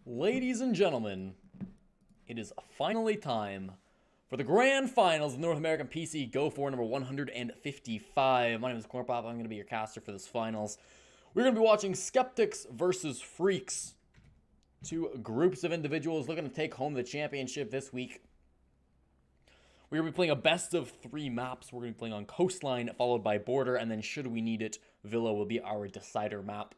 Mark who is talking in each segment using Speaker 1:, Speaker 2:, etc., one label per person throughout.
Speaker 1: Ladies and gentlemen, it is finally time for the grand finals of North American PC Go4 number 155. My name is Cornpop. I'm going to be your caster for this finals. We're going to be watching Skeptics versus Freaks. Two groups of individuals looking to take home the championship this week. We're going to be playing a best of 3 maps. We're going to be playing on Coastline, followed by Border, and then should we need it, Villa will be our decider map.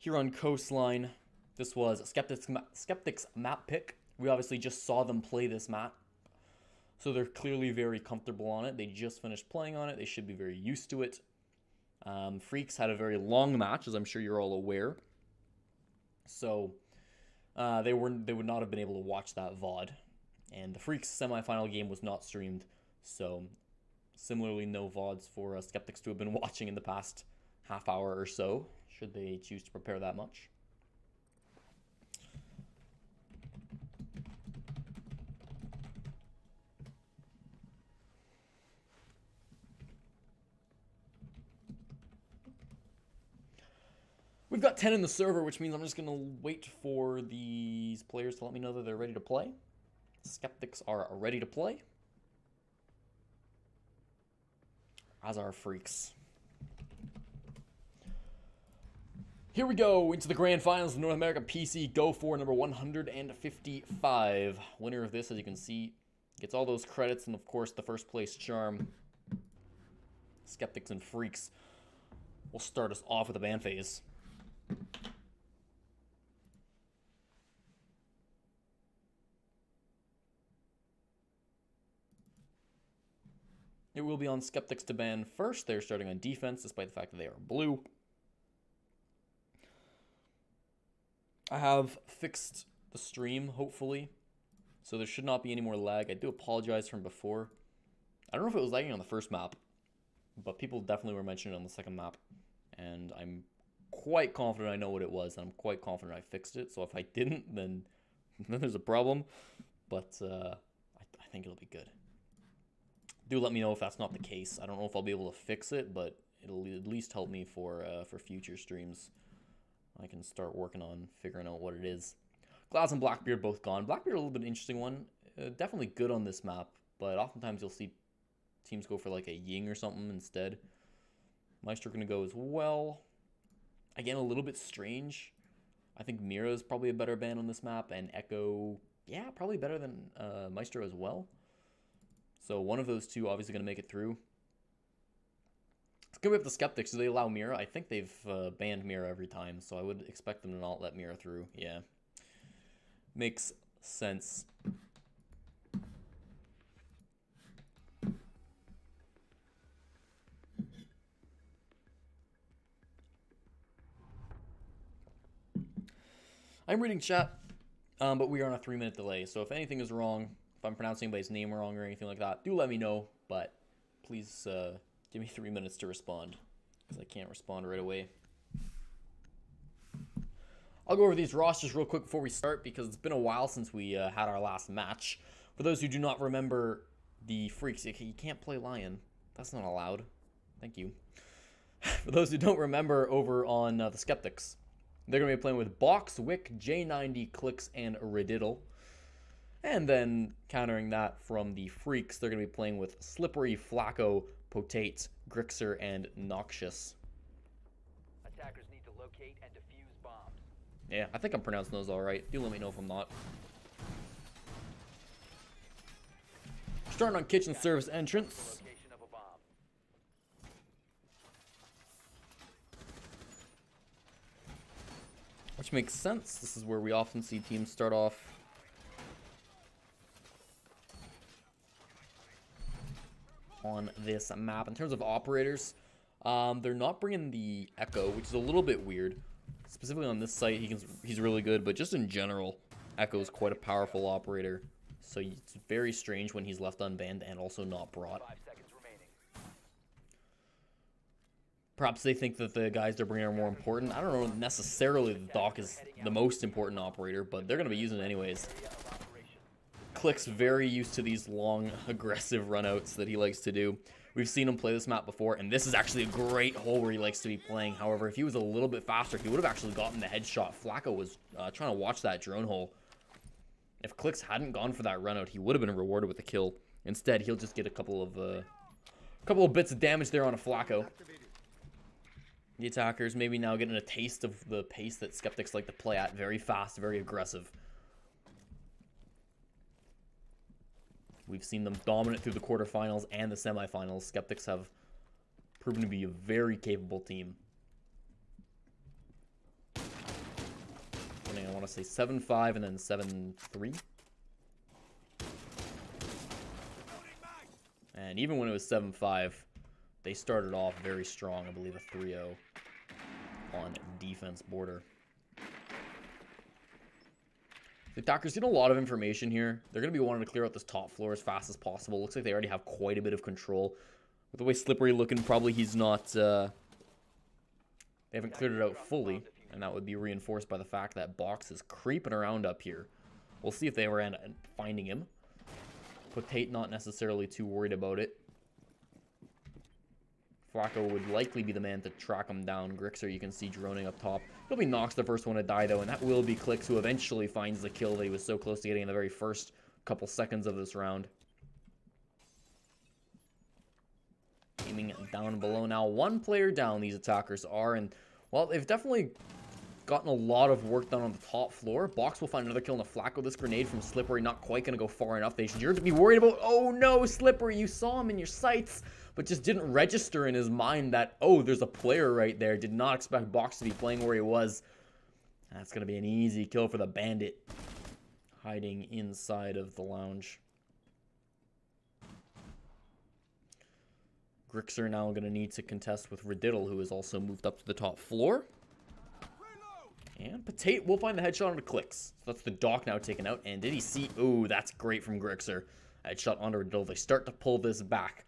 Speaker 1: Here on Coastline, this was Skeptics map pick. We obviously just saw them play this map, so they're clearly very comfortable on it. They just finished playing on it. They should be very used to it. Freaks had a very long match, as I'm sure you're all aware. So they would not have been able to watch that VOD. And the Freaks semifinal game was not streamed, so similarly no VODs for Skeptics to have been watching in the past half hour or so, should they choose to prepare that much. We've got 10 in the server, which means I'm just going to wait for these players to let me know that they're ready to play. Skeptics are ready to play, as are Freaks. Here we go into the grand finals of North American PC Go4 number 155. Winner of this, as you can see, gets all those credits and, of course, the first place charm. Skeptics and Freaks will start us off with a ban phase. It will be on Skeptics to ban first. They're starting on defense, despite the fact that they are blue. I have fixed the stream, hopefully, so there should not be any more lag. I do apologize from before. I don't know if it was lagging on the first map, but people definitely were mentioning it on the second map, and I'm quite confident I know what it was, and I'm quite confident I fixed it, so if I didn't, then there's a problem, but I think it'll be good. Do let me know if that's not the case. I don't know if I'll be able to fix it, but it'll at least help me for future streams. I can start working on figuring out what it is. Glass and Blackbeard both gone. Blackbeard a little bit interesting one. Definitely good on this map, but oftentimes you'll see teams go for like a Ying or something instead. Maestro going to go as well. Again, a little bit strange. I think Mira is probably a better ban on this map, and Echo, yeah, probably better than Maestro as well. So one of those two obviously going to make it through. It's going to be up to Skeptics. Do they allow Mira? I think they've banned Mira every time, so I would expect them to not let Mira through. Yeah. Makes sense. I'm reading chat, but we are on a 3-minute delay, so if anything is wrong, if I'm pronouncing anybody's name wrong or anything like that, do let me know, but please give me 3 minutes to respond, because I can't respond right away. I'll go over these rosters real quick before we start, because it's been a while since we had our last match. For those who do not remember the Freaks, you can't play Lion. That's not allowed. Thank you. For those who don't remember, over on the Skeptics, they're going to be playing with Box, Wick, J90, Clicks, and Rididdle. And then countering that from the Freaks, they're going to be playing with Slippery, Flacco, Potate, Grixer, and Noxious.
Speaker 2: Attackers need to locate and defuse bombs.
Speaker 1: Yeah, I think I'm pronouncing those all right. Do let me know if I'm not. Starting on kitchen service entrance.
Speaker 2: Location of a bomb.
Speaker 1: Which makes sense. This is where we often see teams start off. On this map. In terms of operators, they're not bringing the Echo, which is a little bit weird. Specifically on this site, he's really good, but just in general, Echo is quite a powerful operator. So it's very strange when he's left unbanned and also not brought.
Speaker 2: 5 seconds remaining.
Speaker 1: Perhaps they think that the guys they're bringing are more important. I don't know necessarily that Doc is the most important operator, but they're going to be using it anyways. Click's very used to these long, aggressive runouts that he likes to do. We've seen him play this map before, and this is actually a great hole where he likes to be playing. However, if he was a little bit faster, he would have actually gotten the headshot. Flacco was trying to watch that drone hole. If Clicks hadn't gone for that run out, he would have been rewarded with a kill. Instead, he'll just get a couple of bits of damage there on a Flacco. The attackers maybe now getting a taste of the pace that Skeptics like to play at. Very fast, very aggressive. We've seen them dominant through the quarterfinals and the semifinals. Skeptics have proven to be a very capable team. I want to say 7-5 and then 7-3. And even when it was 7-5, they started off very strong. I believe a 3-0 on defense border. The attackers get a lot of information here. They're going to be wanting to clear out this top floor as fast as possible. Looks like they already have quite a bit of control. With the way Slippery looking, probably he's not... they haven't cleared it out fully. And that would be reinforced by the fact that Box is creeping around up here. We'll see if they ever end up finding him. Potate not necessarily too worried about it. Flacco would likely be the man to track him down. Grixer you can see droning up top. He'll be Nox the first one to die though, and that will be Clicks who eventually finds the kill that he was so close to getting in the very first couple seconds of this round. Aiming down below now. One player down these attackers are, and well, they've definitely gotten a lot of work done on the top floor. Box will find another kill on the Flacco. This grenade from Slippery not quite going to go far enough. They should be worried about, oh no, Slippery, you saw him in your sights, but just didn't register in his mind that, oh, there's a player right there. Did not expect Box to be playing where he was. That's going to be an easy kill for the Bandit, hiding inside of the lounge. Grixer now going to need to contest with Rediddle, who has also moved up to the top floor. And Potate will find the headshot onto Clicks. So that's the Doc now taken out. And did he see? Oh, that's great from Grixer. Headshot onto Rediddle. They start to pull this back.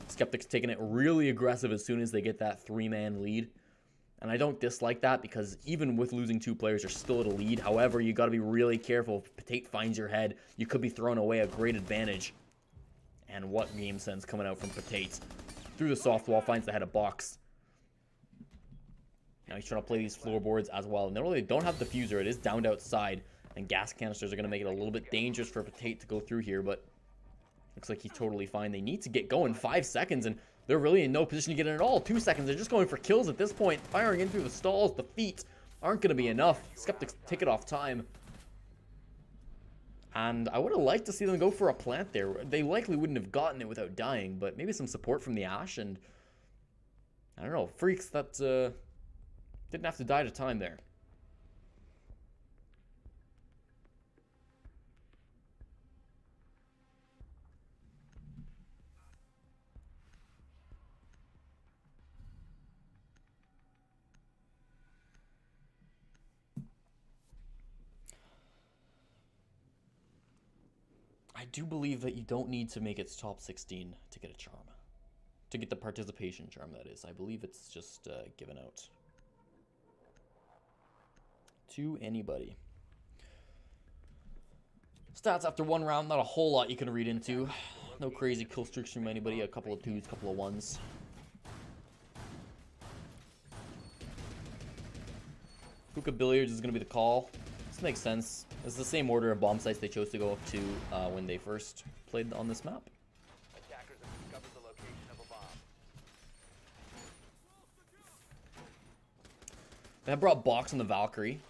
Speaker 1: Skeptics taking it really aggressive as soon as they get that 3-man lead. And I don't dislike that because even with losing 2 players, you're still at a lead. However, you got to be really careful. If Potate finds your head, you could be throwing away a great advantage. And what game sense coming out from Potate. Through the soft wall, finds the head of Box. Now he's trying to play these floorboards as well. And they don't have diffuser. It is downed outside. And gas canisters are going to make it a little bit dangerous for Potate to go through here. But looks like he's totally fine. They need to get going. 5 seconds. And they're really in no position to get in at all. 2 seconds. They're just going for kills at this point. Firing in through the stalls. The feet aren't going to be enough. Skeptics take it off time. And I would have liked to see them go for a plant there. They likely wouldn't have gotten it without dying. But maybe some support from the Ash. And I don't know. Freaks that... didn't have to die to time there. I do believe that you don't need to make it to top 16 to get a charm. To get the participation charm, that is. I believe it's just given out to anybody. Stats after 1 round, not a whole lot you can read into. No crazy kill streaks from anybody, a couple of 2s, couple of 1s. Hookah Billiards is going to be the call. This makes sense. It's the same order of bomb sites they chose to go up to when they first played on this map.
Speaker 2: Attackers have discovered the location of a bomb.
Speaker 1: They have brought Box on the Valkyrie.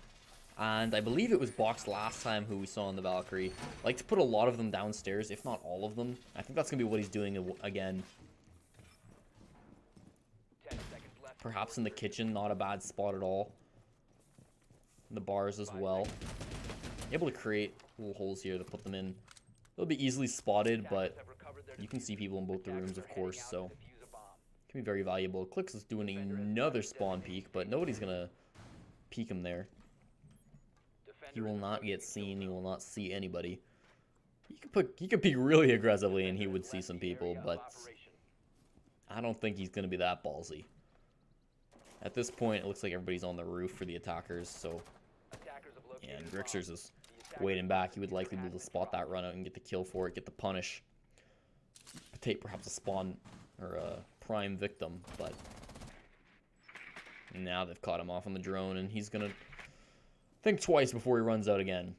Speaker 1: And I believe it was Box last time who we saw on the Valkyrie. Like to put a lot of them downstairs, if not all of them. I think that's going to be what he's doing again.
Speaker 2: 10 seconds left.
Speaker 1: Perhaps in the kitchen, not a bad spot at all. The bars as well. Able to create little holes here to put them in. They'll be easily spotted, but you can see people in both the rooms, of course, so can be very valuable. Clicks is doing another spawn peek, but nobody's gonna peek him there. He will not get seen. He will not see anybody. He could peek really aggressively, and he would see some people, but I don't think he's gonna be that ballsy. At this point, it looks like everybody's on the roof for the attackers, so. Yeah, and Grixers is waiting back. He would likely be able to spot that run out and get the kill for it, get the punish. Potate perhaps a spawn or prime victim, but now they've caught him off on the drone, and he's gonna think twice before he runs out again.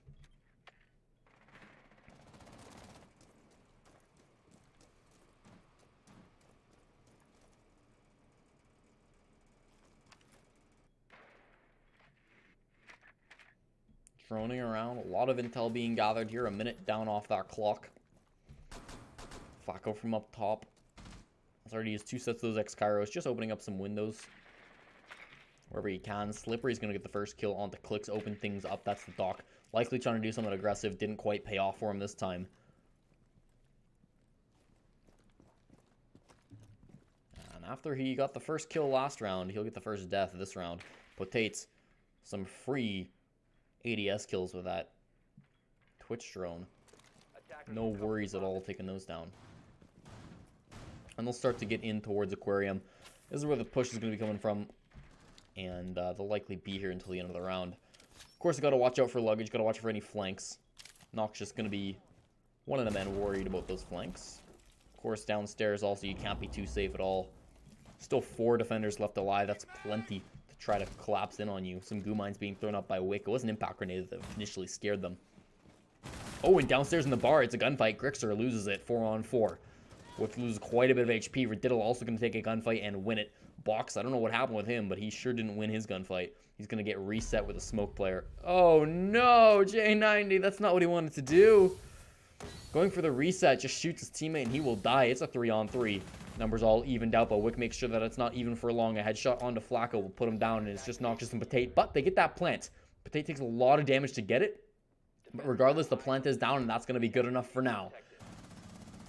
Speaker 1: Droning around, a lot of intel being gathered here, a minute down off that clock. Flacco from up top. He's already used 2 sets of those X-Kairos, just opening up some windows wherever he can. Slippery's going to get the first kill onto clicks, open things up. That's the Doc. Likely trying to do something aggressive, didn't quite pay off for him this time. And after he got the first kill last round, he'll get the first death this round. Potates some free ADS kills with that Twitch drone. No worries at all taking those down. And they'll start to get in towards Aquarium. This is where the push is going to be coming from. And they'll likely be here until the end of the round. Of course, you got to watch out for luggage. Got to watch for any flanks. Noxious going to be one of the men worried about those flanks. Of course, downstairs also, you can't be too safe at all. Still 4 defenders left alive. That's plenty to try to collapse in on you. Some goo mines being thrown up by Wick. It was an impact grenade that initially scared them. Oh, and downstairs in the bar, it's a gunfight. Grixer loses it 4-on-4. Which loses quite a bit of HP. Rididdle also going to take a gunfight and win it. Box, I don't know what happened with him, but he sure didn't win his gunfight. He's going to get reset with a smoke player. Oh no, J90, that's not what he wanted to do. Going for the reset, just shoots his teammate and he will die. It's a 3-on-3. Numbers all evened out, but Wick makes sure that it's not even for long. A headshot onto Flacco will put him down, and it's just Noxious and Potate. But they get that plant. Potate takes a lot of damage to get it. But regardless, the plant is down, and that's going to be good enough for now.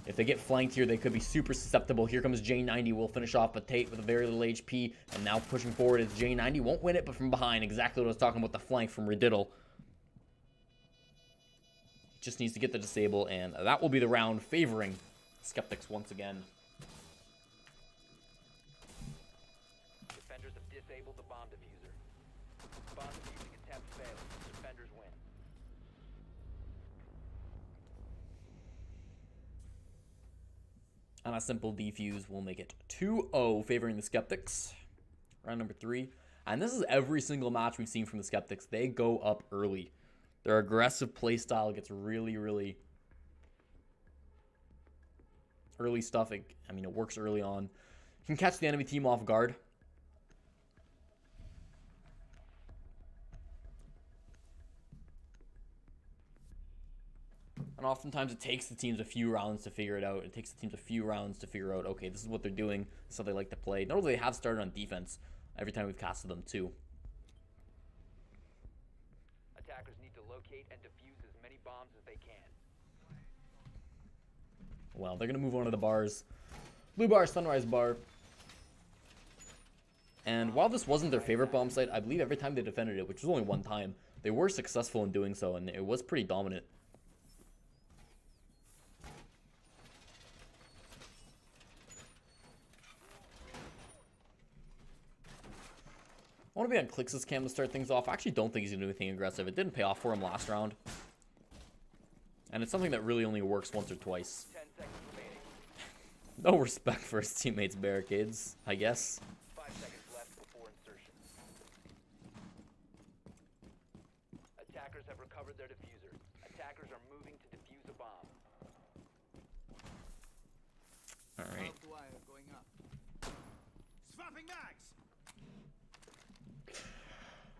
Speaker 1: If they get flanked here, they could be super susceptible. Here comes J90. Will finish off Potate with a very little HP. And now pushing forward is J90. Won't win it, but from behind. Exactly what I was talking about, the flank from Rididdle. Just needs to get the disable, and that will be the round favoring Skeptics once again.
Speaker 2: Defenders have disabled the bomb diffuser. Bomb defusing attempt failed. Defenders win.
Speaker 1: And a simple defuse will make it 2-0 favoring the Skeptics. Round number 3. And this is every single match we've seen from the Skeptics. They go up early. Their aggressive playstyle gets really, really early stuff. It works early on. You can catch the enemy team off guard. And oftentimes it takes the teams a few rounds to figure it out. It takes the teams a few rounds to figure out, okay, this is what they're doing. This is how they like to play. Not only they have started on defense every time we've casted them too.
Speaker 2: Attackers need to locate and defuse as many bombs as they can.
Speaker 1: Well, they're going to move on to the bars. Blue bar, Sunrise bar. And while this wasn't their favorite bomb site, I believe every time they defended it, which was only one time, they were successful in doing so, and it was pretty dominant. I want to be on Clix's cam to start things off. I actually don't think he's going to do anything aggressive. It didn't pay off for him last round. And it's something that really only works once or twice.
Speaker 2: 10 seconds remaining.
Speaker 1: No respect for his teammates' barricades, I guess.
Speaker 2: 5 seconds left before insertion. Attackers have recovered their diffuser. Attackers are moving to defuse a bomb.
Speaker 1: Alright.
Speaker 3: Going up. Swapping mags.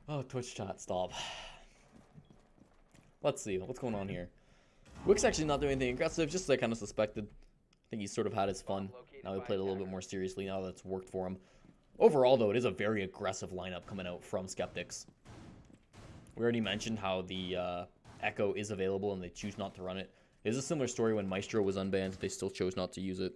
Speaker 1: Oh, Twitch chat, stop. Let's see, what's going on here? Wick's actually not doing anything aggressive, just as I kind of suspected. I think he's sort of had his fun. Now he played a little bit more seriously now that it's worked for him. Overall, though, it is a very aggressive lineup coming out from Skeptics. We already mentioned how the Echo is available and they choose not to run it. It is a similar story when Maestro was unbanned. They still chose not to use it.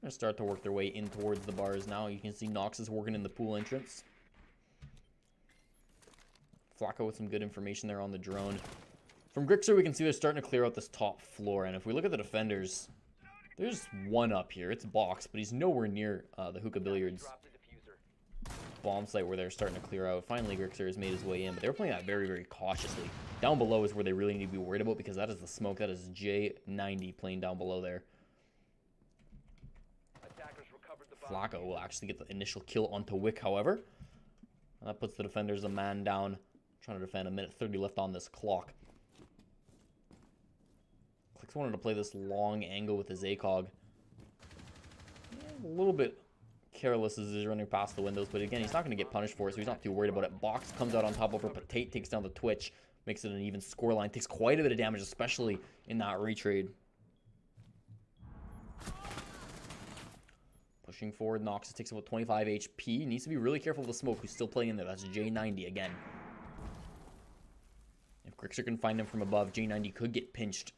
Speaker 1: Gonna start to work their way in towards the bars now. You can see Nox is working in the pool entrance. Flacco with some good information there on the drone. From Grixer, we can see they're starting to clear out this top floor. And if we look at the defenders, there's one up here. It's Box, but he's nowhere near the hookah billiards.
Speaker 2: Drop the diffuser.
Speaker 1: bomb site where they're starting to clear out. Finally, Grixer has made his way in, but they were playing that very, very cautiously. Down below is where they really need to be worried about, because that is the smoke. That is J90 playing down below there.
Speaker 2: Attackers recovered the bomb.
Speaker 1: Flacco will actually get the initial kill onto Wick, however. And that puts the defenders a man down. Trying to defend, a minute 30 left on this clock. Clicks wanted to play this long angle with his ACOG. Yeah, a little bit careless as he's running past the windows, but again, he's not going to get punished for it, so he's not too worried about it. Box comes out on top over Patate, takes down the Twitch, makes it an even scoreline, takes quite a bit of damage, especially in that retrade. Pushing forward, Noxus takes about 25 HP. Needs to be really careful of the smoke, who's still playing in there. That's J90 again. If Grixer can find him from above, J90 could get pinched.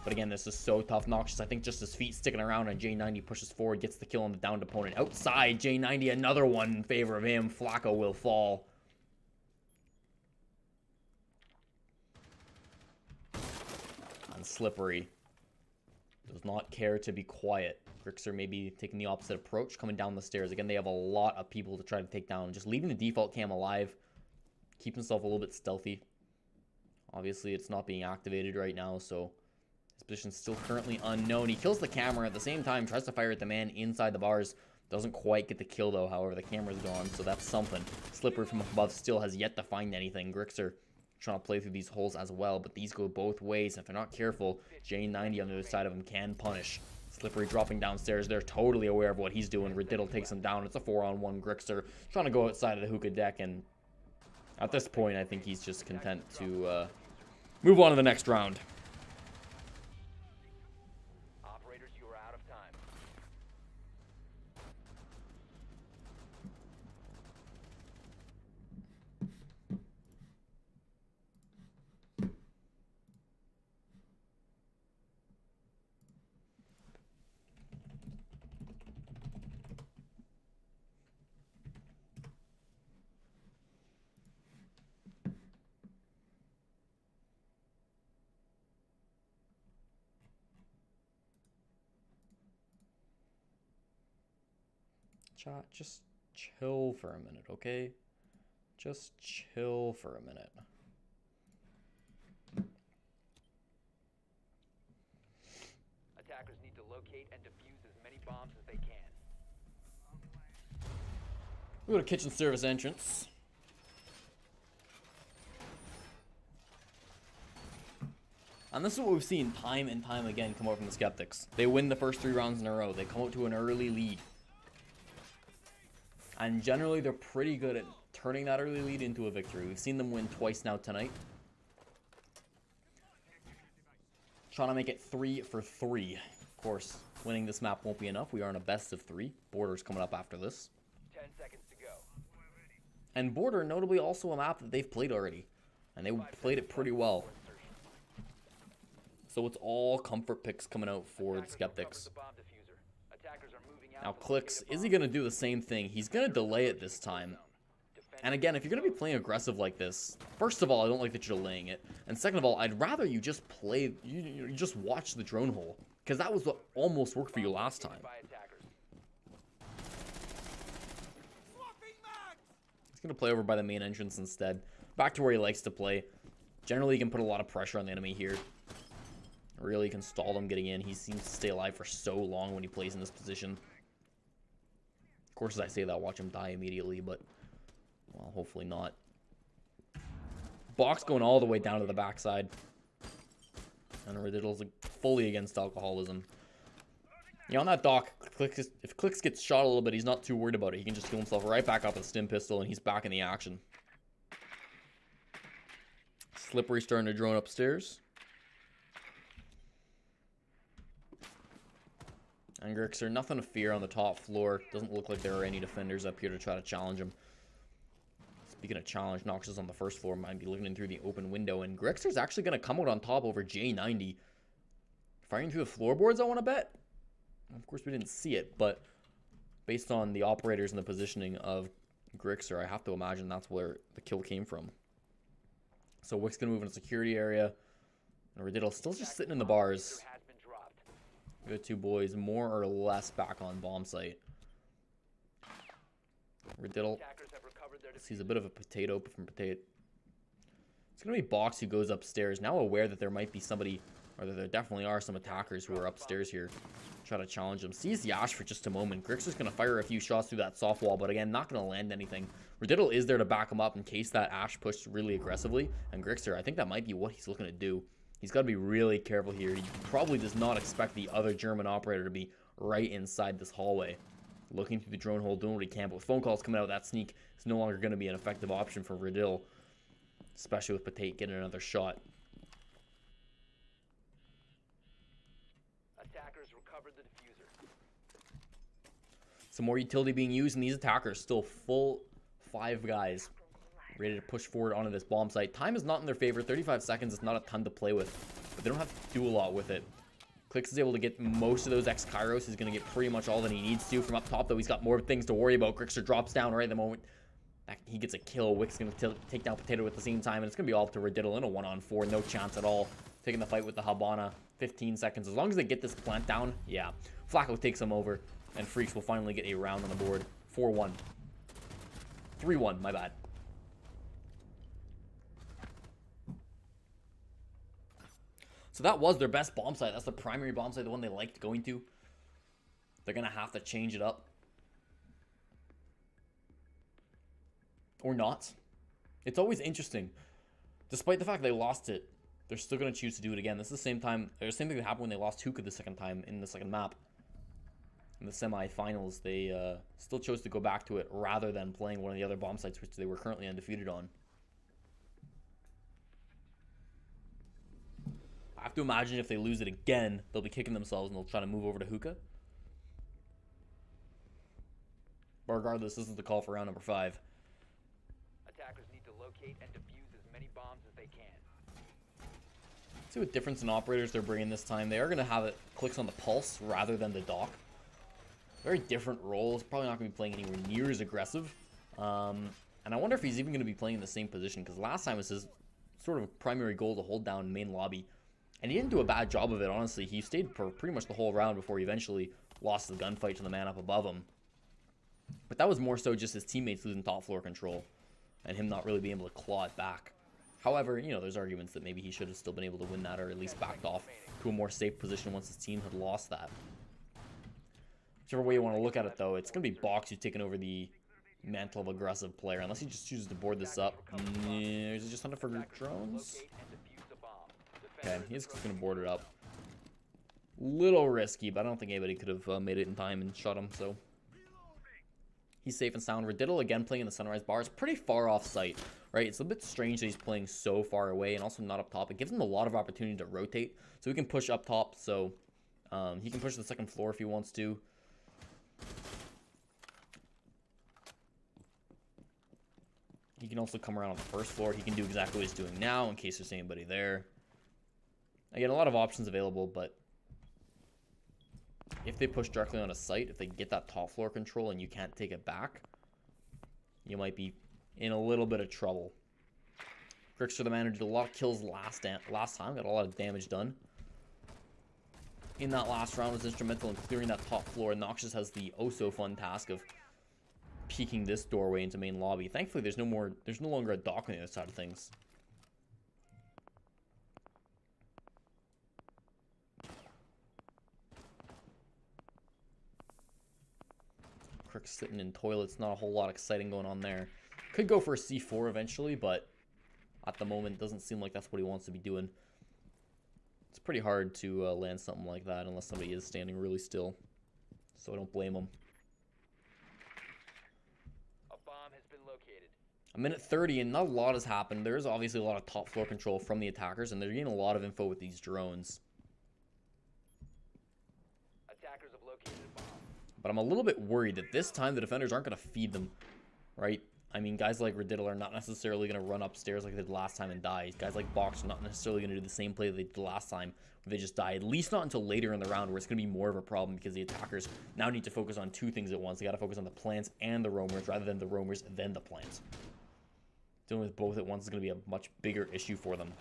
Speaker 1: But again, this is so tough. Noxus, I think, just his feet sticking around, and J90 pushes forward, gets the kill on the downed opponent. Outside, J90, another one in favor of him. Flacco will fall. And Slippery does not care to be quiet. Grixer maybe taking the opposite approach, coming down the stairs. Again, they have a lot of people to try to take down. Just leaving the default cam alive. Keep himself a little bit stealthy. Obviously, it's not being activated right now, so his position's still currently unknown. He kills the camera at the same time, tries to fire at the man inside the bars. Doesn't quite get the kill, though. However, the camera's gone, so that's something. Slippery from above still has yet to find anything. Grixer trying to play through these holes as well, but these go both ways. If they're not careful, J90 on the other side of him can punish. Slippery dropping downstairs. They're totally aware of what he's doing. Rididdle takes him down. It's a 4-on-1 Grixer trying to go outside of the hookah deck, and at this point, I think he's just content to move on to the next round.
Speaker 2: Operators, you are out of time.
Speaker 1: Chat, just chill for a minute, okay? Just chill for a minute.
Speaker 2: Attackers need to locate and defuse as many bombs as they can.
Speaker 1: We go to kitchen service entrance. And this is what we've seen time and time again come out from the Skeptics. They win the first 3 rounds in a row. They come out to an early lead. And generally, they're pretty good at turning that early lead into a victory. We've seen them win twice now tonight. Trying to make it 3 for 3. Of course, winning this map won't be enough. We are in a best of 3. Border's coming up after this.
Speaker 2: 10 seconds to go.
Speaker 1: And Border, notably, also a map that they've played already. And they played it pretty well. So it's all comfort picks coming out for the Skeptics. Now, Clicks, is he going to do the same thing? He's going to delay it this time. And again, if you're going to be playing aggressive like this, first of all, I don't like that you're delaying it. And second of all, I'd rather you just play, you just watch the drone hole. Because that was what almost worked for you last time. He's going to play over by the main entrance instead. Back to where he likes to play. Generally, he can put a lot of pressure on the enemy here. Really can stall them getting in. He seems to stay alive for so long when he plays in this position. Of course, as I say that, watch him die immediately, but, well, hopefully not. Box going all the way down to the backside. And Rididdle's fully against alcoholism. Yeah, on that dock, if Clicks gets shot a little bit, he's not too worried about it. He can just heal himself right back up with a stim pistol, and he's back in the action. Slippery starting to drone upstairs. And Grixer, nothing to fear on the top floor. Doesn't look like there are any defenders up here to try to challenge him. Speaking of challenge, Noxus on the first floor might be looking in through the open window. And Grixer's actually going to come out on top over J90. Firing through the floorboards, I want to bet. Of course, we didn't see it, but based on the operators and the positioning of Grixer, I have to imagine that's where the kill came from. So Wick's going to move in a security area. And Rididdle's still just sitting in the bars. The 2 boys more or less back on bomb site. Riddle
Speaker 2: Attackers have recovered their
Speaker 1: sees a bit of a potato from Potato. It's going to be Box who goes upstairs, now aware that there might be somebody, or that there definitely are some attackers who are upstairs here. Try to challenge him. Sees the Ash for just a moment. Grixer's going to fire a few shots through that soft wall, but again, not going to land anything. Riddle is there to back him up in case that Ash pushed really aggressively. And Grixer, I think that might be what he's looking to do. He's got to be really careful here. He probably does not expect the other German operator to be right inside this hallway. Looking through the drone hole, doing what he can, but with phone calls coming out, that sneak is no longer going to be an effective option for Riddle. Especially with Potato getting another shot.
Speaker 2: Attackers recovered the diffuser.
Speaker 1: Some more utility being used, and these attackers still full 5 guys ready to push forward onto this bomb site. Time is not in their favor. 35 seconds is not a ton to play with, but they don't have to do a lot with it. Clicks is able to get most of those X-Kairos. He's going to get pretty much all that he needs to. From up top, though, he's got more things to worry about. Grixer drops down right at the moment. He gets a kill. Wick's going to take down Potato at the same time, and it's going to be all up to Riddle in a 1-on-4. No chance at all. Taking the fight with the Habana. 15 seconds. As long as they get this plant down, yeah. Flacco takes him over, and Freaks will finally get a round on the board. 4-1. 3-1, my bad. So that was their best bomb site. That's the primary bomb site, the one they liked going to. They're going to have to change it up. Or not. It's always interesting. Despite the fact they lost it, they're still going to choose to do it again. This is the same thing that happened when they lost Hookah the second time in the second map. In the semi-finals, they still chose to go back to it rather than playing one of the other bomb sites which they were currently undefeated on. I have to imagine if they lose it again, they'll be kicking themselves and they'll try to move over to Hookah. But regardless, this is the call for round number 5.
Speaker 2: Attackers need to locate and defuse as many bombs as they can.
Speaker 1: See what difference in operators they're bringing this time. They are going to have it clicks on the pulse rather than the dock. Very different roles. Probably not going to be playing anywhere near as aggressive. And I wonder if he's even going to be playing in the same position, because last time it was his sort of primary goal to hold down main lobby. And he didn't do a bad job of it, honestly. He stayed for pretty much the whole round before he eventually lost the gunfight to the man up above him. But that was more so just his teammates losing top floor control and him not really being able to claw it back. However, you know, there's arguments that maybe he should have still been able to win that, or at least backed off to a more safe position once his team had lost that. Whichever way you want to look at it, though, it's going to be Box who's taking over the mantle of aggressive player, unless he just chooses to board this up. Is he just hunting for drones? Okay, he's just going to board it up. Little risky, but I don't think anybody could have made it in time and shot him, so he's safe and sound. Riddle, again, playing in the Sunrise Bar. It's pretty far off site, right? It's a bit strange that he's playing so far away and also not up top. It gives him a lot of opportunity to rotate, so he can push up top, so he can push to the second floor if he wants to. He can also come around on the first floor. He can do exactly what he's doing now in case there's anybody there. Again, a lot of options available, but if they push directly on a site, if they get that top floor control and you can't take it back, you might be in a little bit of trouble. Grixer, the man who did a lot of kills last time, got a lot of damage done. In that last round, was instrumental in clearing that top floor. Noxious has the oh-so-fun task of peeking this doorway into main lobby. Thankfully, there's no longer a dock on the other side of things. Crick's sitting in toilets, not a whole lot exciting going on there. Could go for a C4 eventually, but at the moment, doesn't seem like that's what he wants to be doing. It's pretty hard to land something like that unless somebody is standing really still. So I don't blame him.
Speaker 2: A bomb has been located.
Speaker 1: A minute 30 and not a lot has happened. There's obviously a lot of top floor control from the attackers, and they're getting a lot of info with these drones.
Speaker 2: Attackers have located a bomb.
Speaker 1: But I'm a little bit worried that this time the defenders aren't going to feed them, right? I mean, guys like Riddle are not necessarily going to run upstairs like they did last time and die. Guys like Box are not necessarily going to do the same play that they did last time where they just died. At least not until later in the round, where it's going to be more of a problem because the attackers now need to focus on two things at once. They got to focus on the plants and the roamers rather than the roamers then the plants. Dealing with both at once is going to be a much bigger issue for them.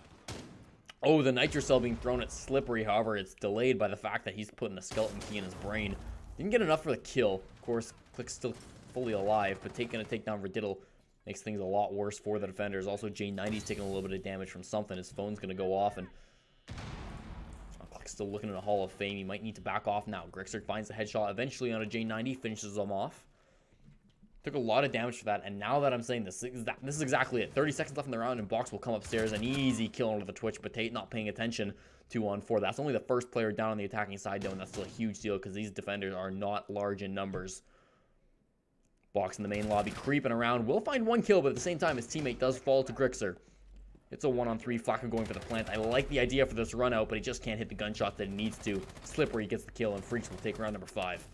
Speaker 1: Oh, the nitro cell being thrown at Slippery. However, it's delayed by the fact that he's putting a skeleton key in his brain. Didn't get enough for the kill. Of course, Click still fully alive, but taking a takedown for Diddle makes things a lot worse for the defenders. Also, J90's taking a little bit of damage from something. His phone's going to go off, and Click's still looking at a Hall of Fame. He might need to back off now. Grixer finds the headshot eventually on a J90, finishes him off. Took a lot of damage for that, and now that I'm saying this is exactly it. 30 seconds left in the round, and Box will come upstairs. An easy kill onto the Twitch, but Tate not paying attention. 2-on-4. That's only the first player down on the attacking side, though, and that's still a huge deal because these defenders are not large in numbers. Box in the main lobby, creeping around. Will find one kill, but at the same time, his teammate does fall to Grixer. It's a 1-on-3. Flacco going for the plant. I like the idea for this run out, but he just can't hit the gunshot that he needs to. Slippery gets the kill, and Freaks will take round number 5.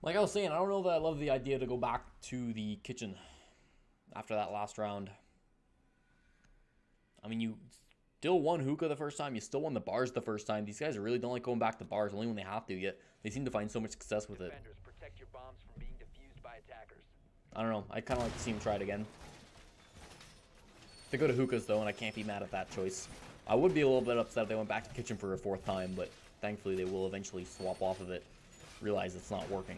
Speaker 1: Like I was saying, I don't know that I love the idea to go back to the kitchen after that last round. I mean, you still won hookah the first time. You still won the bars the first time. These guys really don't like going back to bars, only when they have to, yet they seem to find so much success with it.
Speaker 2: Protect your bombs from being defused by attackers.
Speaker 1: I don't know. I'd kind of like to see him try it again. They go to hookahs, though, and I can't be mad at that choice. I would be a little bit upset if they went back to kitchen for a 4th time, but thankfully they will eventually swap off of it. Realize it's not working.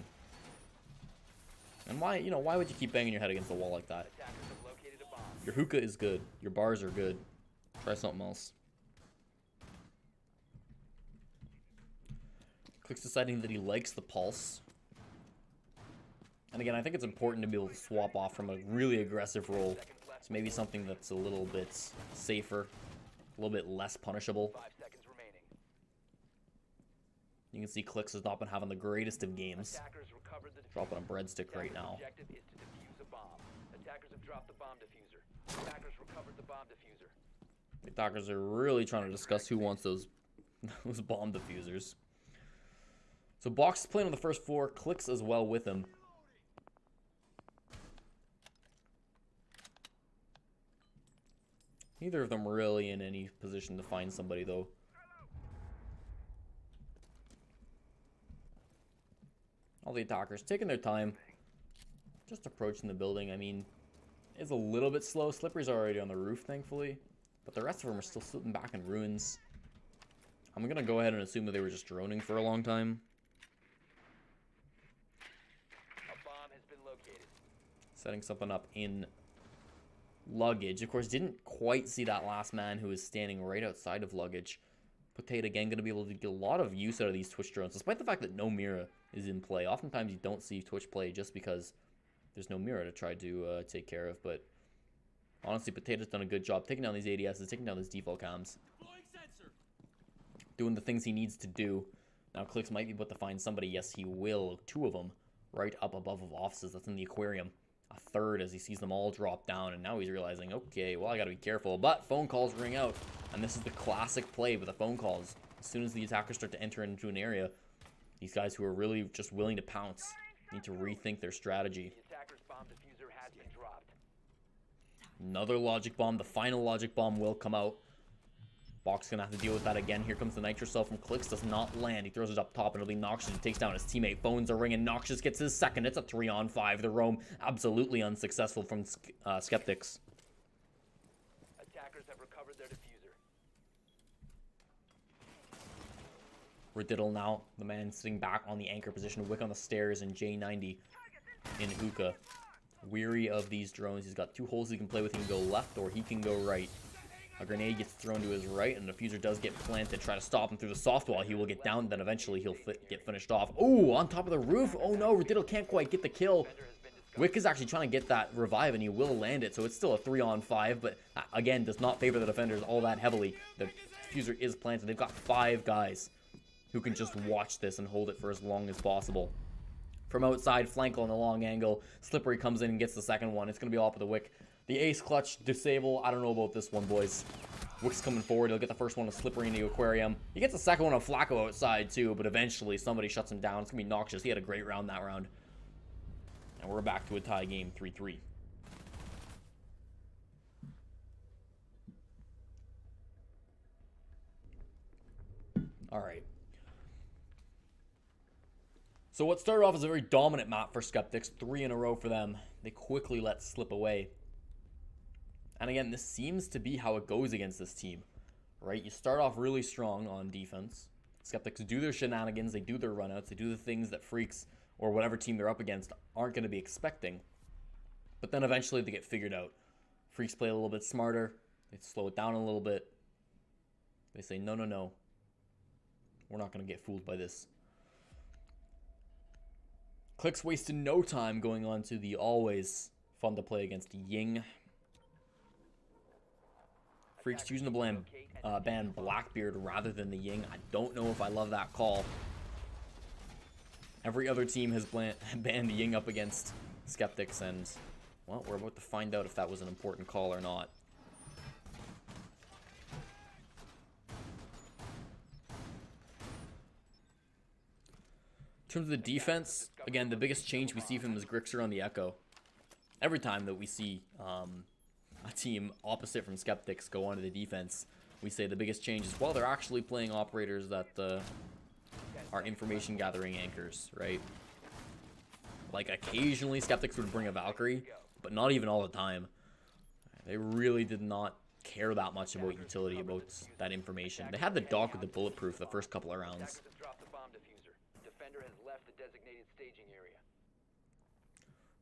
Speaker 1: And why would you keep banging your head against the wall like that? Your hookah is good. Your bars are good. Try something else. Click's deciding that he likes the pulse. And again, I think it's important to be able to swap off from a really aggressive role to maybe something that's a little bit safer, a little bit less punishable. You can see Clicks has not been having the greatest of games. Dropping a breadstick right now.
Speaker 2: Attackers have dropped the bomb diffuser. Attackers recovered the bomb diffuser.
Speaker 1: The attackers are really trying to discuss who wants those bomb diffusers. So Box is playing on the first floor. Clicks as well with him. Neither of them really in any position to find somebody, though. All the attackers taking their time, just approaching the building. I mean, it's a little bit slow. Slippery's already on the roof, thankfully, but the rest of them are still sitting back in ruins. I'm gonna go ahead and assume that they were just droning for a long time.
Speaker 2: A bomb has been located.
Speaker 1: Setting something up in luggage. Of course, didn't quite see that last man who was standing right outside of luggage. Potato again going to be able to get a lot of use out of these Twitch drones, despite the fact that no Mira is in play. Oftentimes you don't see Twitch play just because there's no Mira to try to take care of. But honestly, Potato's done a good job taking down these ADSs, taking down these default cams, doing the things he needs to do. Now Clicks might be able to find somebody. Yes, he will. 2 of them right up above of offices. That's in the aquarium. A 3rd as he sees them all drop down, and now he's realizing, okay, well, I gotta be careful. But phone calls ring out, and this is the classic play with the phone calls. As soon as the attackers start to enter into an area, these guys who are really just willing to pounce need to rethink their strategy.
Speaker 2: The attacker's bomb diffuser has been dropped.
Speaker 1: Another logic bomb. The final logic bomb will come out. Box gonna have to deal with that again. Here comes the nitro cell from Clicks. Does not land. He throws it up top, and it'll be Noxious who takes down his teammate. Phones are ringing. Noxious gets his second. It's a 3-on-5. The roam absolutely unsuccessful from Skeptics.
Speaker 2: Attackers have recovered their diffuser.
Speaker 1: Riddle now, the man sitting back on the anchor position. Wick on the stairs, and J90 in hookah. Weary of these drones. He's got 2 holes he can play with. He can go left or he can go right. A grenade gets thrown to his right, and the diffuser does get planted. Try to stop him through the soft wall. He will get down, then eventually he'll get finished off. Oh, on top of the roof. Oh no, Riddle can't quite get the kill. Wick is actually trying to get that revive, and he will land it, so it's still a 3-on-5, but again, does not favor the defenders all that heavily. The diffuser is planted. They've got 5 guys who can just watch this and hold it for as long as possible. From outside, flank on the long angle. Slippery comes in and gets the second one. It's going to be all up with the Wick. The ace clutch disable. I don't know about this one, boys. Wick's coming forward. He'll get the first one to Slippery in the aquarium. He gets the second one on Flacco outside, too, but eventually somebody shuts him down. It's going to be Noxious. He had a great round that round. And we're back to a tie game, 3-3. All right. So what started off as a very dominant map for Skeptics, 3 in a row for them, they quickly let slip away. And again, this seems to be how it goes against this team, right? You start off really strong on defense. Skeptics do their shenanigans, they do their runouts, they do the things that Freaks or whatever team they're up against aren't going to be expecting. But then eventually they get figured out. Freaks play a little bit smarter, they slow it down a little bit. They say, no, no, no. We're not going to get fooled by this. Clicks wasted no time going on to the always fun to play against Ying. Freaks choosing to ban Blackbeard rather than the Ying. I don't know if I love that call. Every other team has banned the Ying up against Skeptics, and, well, we're about to find out if that was an important call or not. In terms of the defense, again, the biggest change we see from him is Grixer on the Echo. Every time that we see a team opposite from Skeptics go onto the defense, we say the biggest change is, well, they're actually playing operators that are information gathering anchors, right? Like, occasionally Skeptics would bring a Valkyrie, but not even all the time. They really did not care that much about utility, about that information. They had the Doc with the bulletproof the first couple of rounds.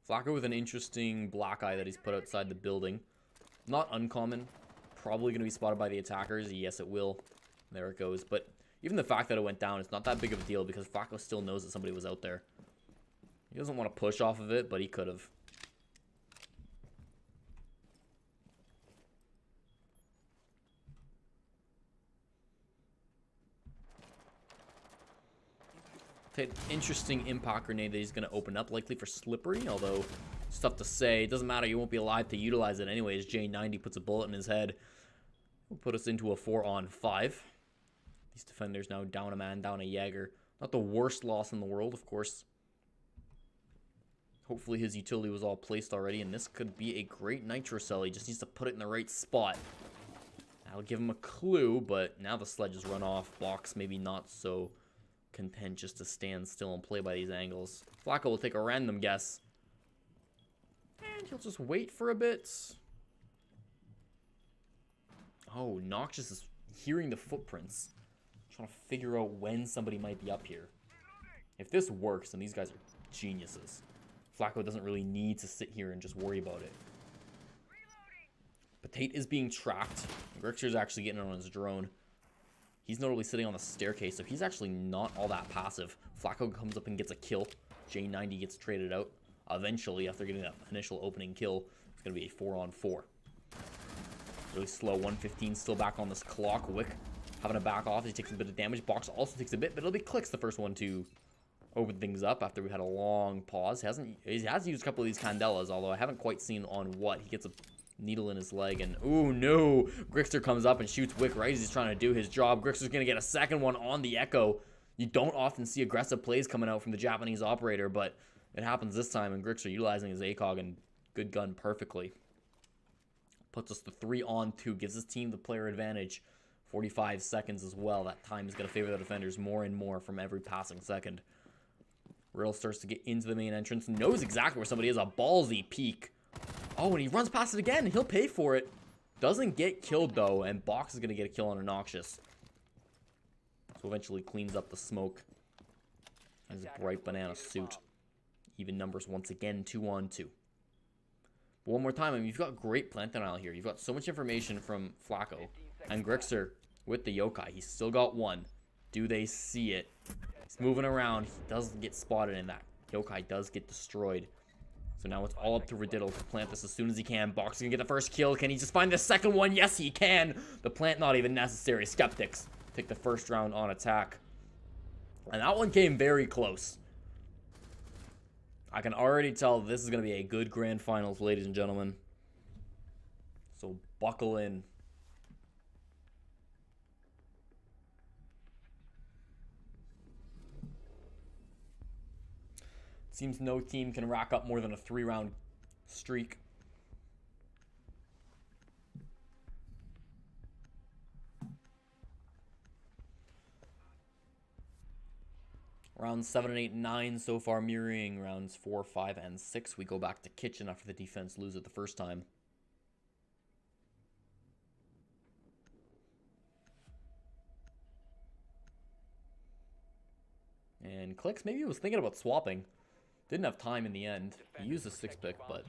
Speaker 1: Flacco with an interesting black eye that he's put outside the building. Not uncommon. Probably going to be spotted by the attackers. Yes, it will. There it goes. But even the fact that it went down, it's not that big of a deal because Flacco still knows that somebody was out there. He doesn't want to push off of it, but he could have. Interesting impact grenade that he's going to open up, likely for Slippery, although it's tough to say. It doesn't matter, you won't be alive to utilize it anyways. J90 puts a bullet in his head. Will put us into a 4-on-5. These defenders now down a man, down a Jaeger. Not the worst loss in the world, of course. Hopefully his utility was all placed already, and this could be a great nitro cell. He just needs to put it in the right spot. That'll give him a clue, but now the sledge has run off. Box maybe not so content just to stand still and play by these angles. Flacco will take a random guess. And he'll just wait for a bit. Oh, Noxious is hearing the footprints. Trying to figure out when somebody might be up here. If this works, then these guys are geniuses. Flacco doesn't really need to sit here and just worry about it. Potate is being tracked. Grixer's actually getting on his drone. He's notably sitting on the staircase, so he's actually not all that passive. Flacco comes up and gets a kill. J90 gets traded out. Eventually, after getting that initial opening kill, it's going to be a 4-on-4. Really slow. 115 still back on this clock. Wick having to back off. He takes a bit of damage. Box also takes a bit, but it'll be Clicks the first one to open things up after we had a long pause. He has used a couple of these Candelas, although I haven't quite seen on what. He gets a needle in his leg, and ooh no, Grixer comes up and shoots Wick right as he's trying to do his job. Grixer's gonna get a second one on the Echo. You don't often see aggressive plays coming out from the Japanese operator, but it happens this time, and Grixer utilizing his ACOG and good gun perfectly. Puts us to 3-on-2, gives his team the player advantage. 45 seconds as well. That time is gonna favor the defenders more and more from every passing second. Riddle starts to get into the main entrance, knows exactly where somebody is. A ballsy peek. Oh, and he runs past it again. He'll pay for it. Doesn't get killed, though, and Box is going to get a kill on a Noxious. So eventually cleans up the smoke. His bright banana suit. Even numbers once again, 2-on-2. But one more time, I mean, you've got great plant denial here. You've got so much information from Flacco. And Grixer with the Yokai. He's still got one. Do they see it? He's moving around. He doesn't get spotted, and that Yokai does get destroyed. So now it's all up to Riddle to plant this as soon as he can. Box is going to get the first kill. Can he just find the second one? Yes, he can. The plant not even necessary. Skeptics take the first round on attack. And that one came very close. I can already tell this is going to be a good grand finals, ladies and gentlemen. So buckle in. Seems no team can rack up more than a 3-round streak. Rounds 7 and 8 and 9 so far mirroring rounds 4, 5, and 6. We go back to kitchen after the defense lose it the first time. And Clicks, maybe he was thinking about swapping. Didn't have time in the end. He used the 6-pick, but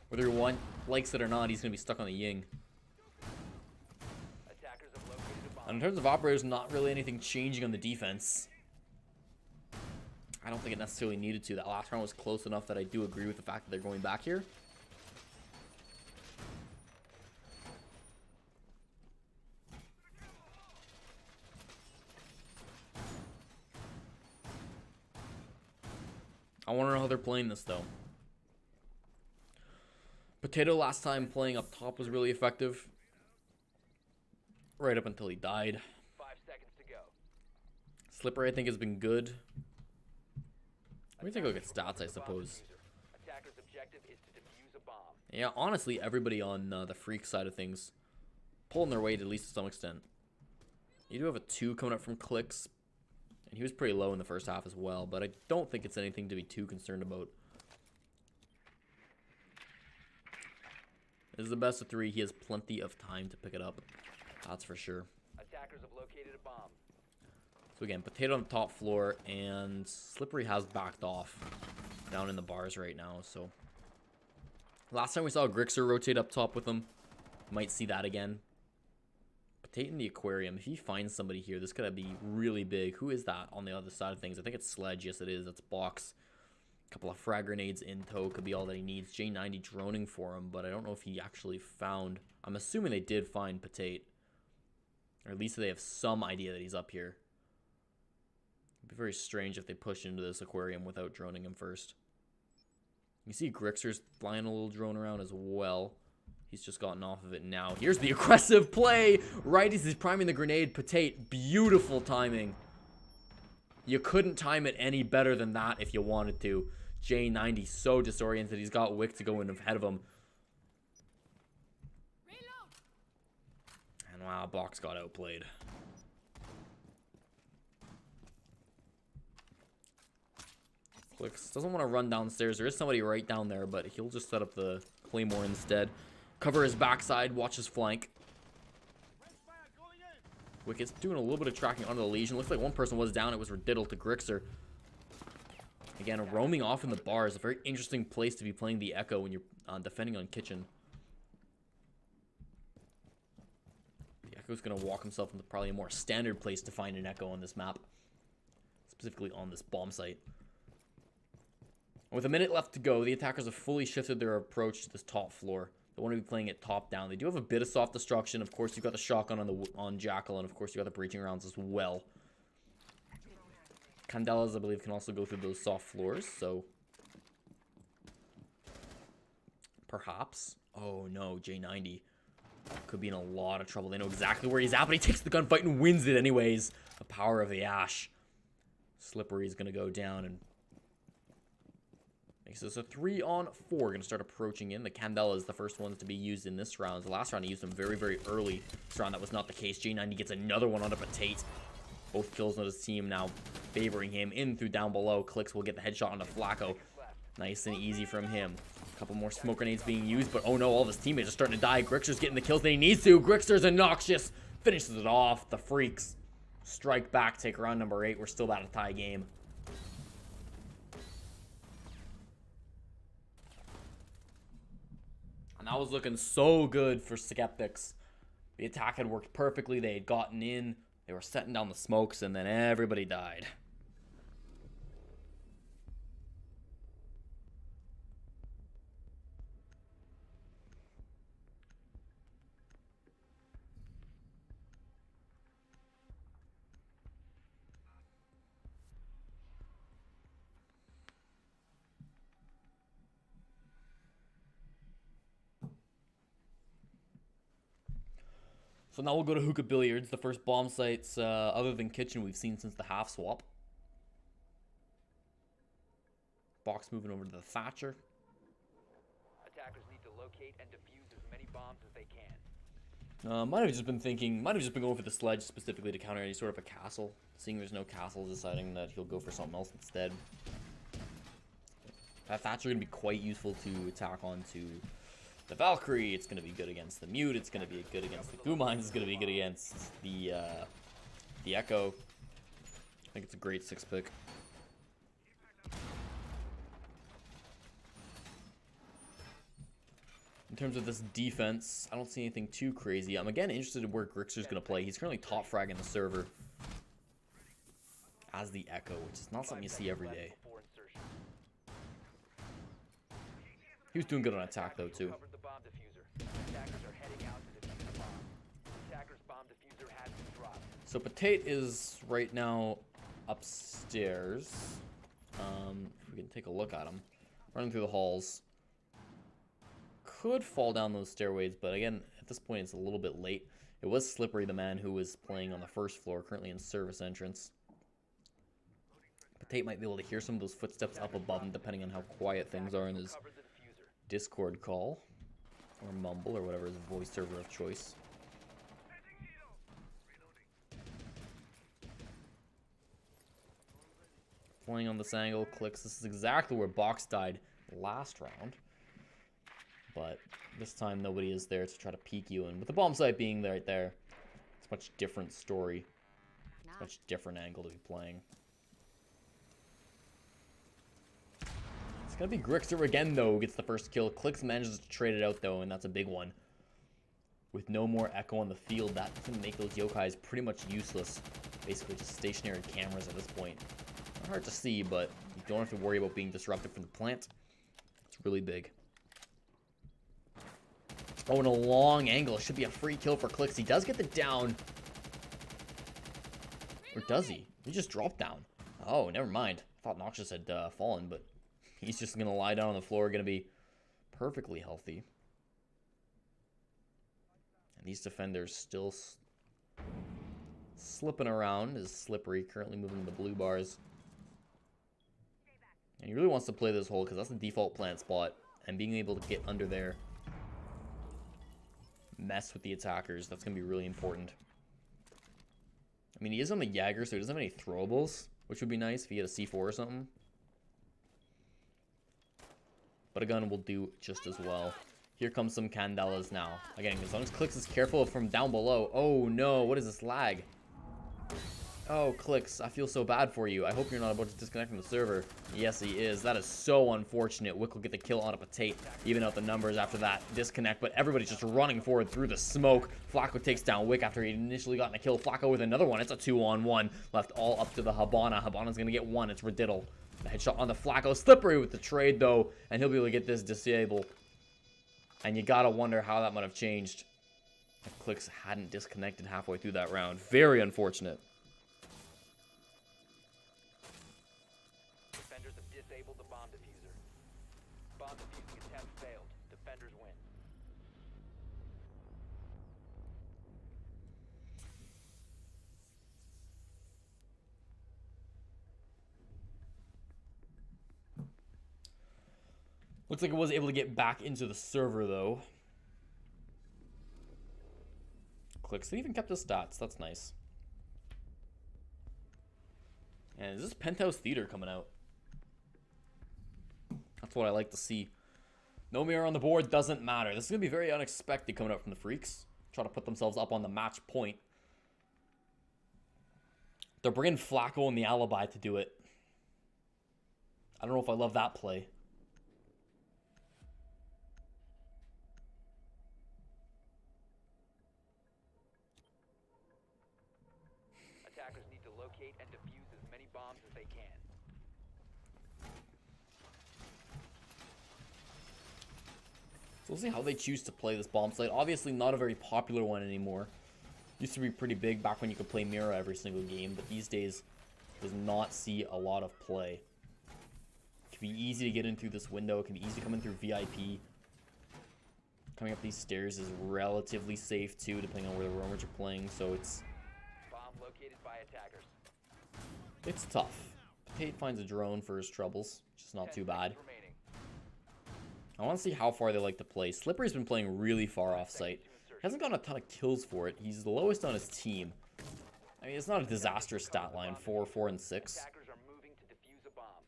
Speaker 1: whether one likes it or not, he's going to be stuck on the Ying. And in terms of operators, not really anything changing on the defense. I don't think it necessarily needed to. That last round was close enough that I do agree with the fact that they're going back here. I want to know how they're playing this, though. Potato last time playing up top was really effective. Right up until he died.
Speaker 2: 5 seconds to go.
Speaker 1: Slippery, I think, has been good. Let me take a look at stats, I suppose.
Speaker 2: Attacker's objective is to defuse a bomb.
Speaker 1: Yeah, honestly, everybody on the Freak side of things pulling their weight, at least to some extent. You do have a 2 coming up from Clicks. And he was pretty low in the first half as well, but I don't think it's anything to be too concerned about. This is the best of 3. He has plenty of time to pick it up. That's for sure.
Speaker 2: Attackers have located a bomb.
Speaker 1: So again, Potato on the top floor, and Slippery has backed off down in the bars right now. So last time we saw Grixer rotate up top with him. Might see that again. Potato in the aquarium. If he finds somebody here, this could be really big. Who is that on the other side of things? I think it's Sledge. Yes, it is. That's Box. A couple of frag grenades in tow could be all that he needs. J90 droning for him, but I don't know if he actually found. I'm assuming they did find Potato. Or at least they have some idea that he's up here. It'd be very strange if they push into this aquarium without droning him first. You see Grixer's flying a little drone around as well. He's just gotten off of it now. Here's the aggressive play. Right as he's priming the grenade. Potato, beautiful timing. You couldn't time it any better than that if you wanted to. J90 so disoriented. He's got Wick to go in ahead of him. And wow, Box got outplayed. Clicks doesn't want to run downstairs. There is somebody right down there, but he'll just set up the Claymore instead. Cover his backside, watch his flank. Wicket's doing a little bit of tracking onto the Legion. Looks like one person was down. It was Riddle to Grixer. Again, roaming off in the bar is a very interesting place to be playing the Echo when you're defending on Kitchen. The Echo's going to walk himself into probably a more standard place to find an Echo on this map. Specifically on this bomb site. And with a minute left to go, the attackers have fully shifted their approach to this top floor. They want to be playing it top down. They do have a bit of soft destruction. Of course, you've got the shotgun on Jackal, and of course, you've got the breaching rounds as well. Candelas, I believe, can also go through those soft floors, so perhaps. Oh no, J90 could be in a lot of trouble. They know exactly where he's at, but he takes the gunfight and wins it anyways. The power of the Ash. Slippery is going to go down and makes this a 3-on-4. Going to start approaching in. The Candela is the first ones to be used in this round. The last round, he used them very, very early. This round, that was not the case. J90 gets another one onto Potato. Both kills on his team now favoring him in through down below. Clicks will get the headshot onto Flacco. Nice and easy from him. A couple more smoke grenades being used, but oh no, all of his teammates are starting to die. Grixer's getting the kills that he needs to. Grixer's obnoxious. Finishes it off. The Freaks strike back, take round number 8. We're still about a tie game. And that was looking so good for Skeptics. The attack had worked perfectly. They had gotten in. They were setting down the smokes, and then everybody died. So now we'll go to Hookah Billiards, the first bomb sites other than Kitchen we've seen since the half swap. Box moving over to the Thatcher.
Speaker 2: Attackers need to locate and defuse as many bombs as they can.
Speaker 1: Might have just been going for the sledge specifically to counter any sort of a castle. Seeing there's no castle, deciding that he'll go for something else instead. That Thatcher going to be quite useful to attack onto the Valkyrie. It's going to be good against the Mute. It's going to be good against the Goo Mines. It's going to be good against the Echo. I think it's a great 6-pick. In terms of this defense, I don't see anything too crazy. I'm again interested in where Grixer's going to play. He's currently top fragging the server as the Echo, which is not something you see every day. He was doing good on attack though too. So Potate is right now upstairs. If we can take a look at him, running through the halls. Could fall down those stairways, but again, at this point, it's a little bit late. It was Slippery, the man who was playing on the first floor, currently in service entrance. Potate might be able to hear some of those footsteps up above him, depending on how quiet things are in his Discord call, or mumble, or whatever his voice server of choice. Playing on this angle, clicks. This is exactly where Box died last round. But this time nobody is there to try to peek you, and with the bomb site being right there, it's a much different story. It's a much different angle to be playing. It's gonna be Grixer again though, who gets the first kill. Clicks manages to trade it out though, and that's a big one. With no more Echo on the field, that's gonna make those yokais pretty much useless. Basically just stationary cameras at this point. Not hard to see, but you don't have to worry about being disrupted from the plant. It's really big. Oh, and a long angle. Should be a free kill for Clicks. He does get the down. Or does he? He just dropped down. Oh, never mind. I thought Noxious had fallen, but he's just going to lie down on the floor. Going to be perfectly healthy. And these defenders still slipping around. Is Slippery currently moving the blue bars. And he really wants to play this hole because that's the default plant spot. And being able to get under there, mess with the attackers, that's going to be really important. I mean, he is on the Jagger, so he doesn't have any throwables, which would be nice if he had a C4 or something. But a gun will do just as well. Here comes some Candelas now. Again, as long as Clicks is careful from down below. Oh no, what is this lag? Oh, Clicks, I feel so bad for you. I hope you're not about to disconnect from the server. Yes, he is. That is so unfortunate. Wick will get the kill on a Potate, even out the numbers after that disconnect, but everybody's just running forward through the smoke. Flacco takes down Wick after he initially gotten a kill. Flacco with another one. It's a 2-on-1. Left all up to the Habana. Habana's going to get one. It's Rididdle. The headshot on the Flacco. Slippery with the trade, though, and he'll be able to get this disabled. And you got to wonder how that might have changed if Clicks hadn't disconnected halfway through that round. Very unfortunate.
Speaker 2: Disabled the bomb diffuser. Bomb defusing attempt failed. Defenders win.
Speaker 1: Looks like it was able to get back into the server though. Clicks. They even kept his stats. That's nice. And is this Penthouse Theater coming out? That's what I like to see. No mirror on the board, doesn't matter. This is going to be very unexpected coming out from the Freaks. Try to put themselves up on the match point. They're bringing Flacco and the Alibi to do it. I don't know if I love that play.
Speaker 2: Attackers need to locate and defuse as many bombs as they can.
Speaker 1: So we'll see how they choose to play this bomb site. Obviously not a very popular one anymore. Used to be pretty big back when you could play Mira every single game, but these days does not see a lot of play. It can be easy to get in through this window. It can be easy to come in through VIP. Coming up these stairs is relatively safe too, depending on where the roamers are playing, so it's
Speaker 2: Bomb located by attackers.
Speaker 1: it's tough. Tate finds a drone for his troubles, which is not
Speaker 2: 10
Speaker 1: too bad.
Speaker 2: seconds remaining.
Speaker 1: I want to see how far they like to play. Slippery's been playing really far off site. He hasn't gotten a ton of kills for it. He's the lowest on his team. I mean, it's not a disastrous stat line, 4, 4, and 6.
Speaker 2: Attackers are moving to defuse a bomb.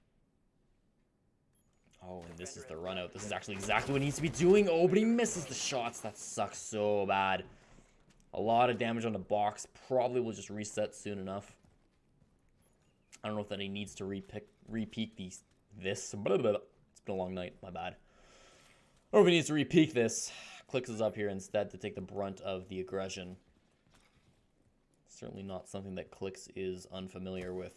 Speaker 1: Oh, and this is the run out. This is actually exactly what he needs to be doing. Oh, but he misses the shots. That sucks so bad. A lot of damage on the box. Probably will just reset soon enough. I don't know if that he needs to repeak this. Blah, blah, blah. It's been a long night. My bad. Or if he needs to repeak this. Clicks is up here instead to take the brunt of the aggression. Certainly not something that Clicks is unfamiliar with.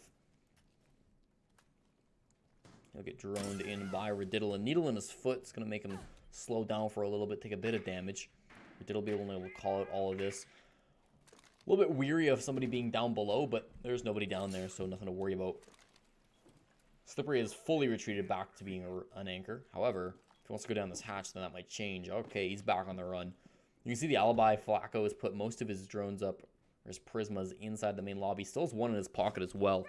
Speaker 1: He'll get droned in by Riddle. A needle in his foot is going to make him slow down for a little bit, take a bit of damage. Riddle will be able to call out all of this. A little bit weary of somebody being down below, but there's nobody down there, so nothing to worry about. Slippery is fully retreated back to being an anchor. However, if he wants to go down this hatch, then that might change. Okay, he's back on the run. You can see the alibi. Flacco has put most of his drones up, or his prismas, inside the main lobby. Still has one in his pocket as well.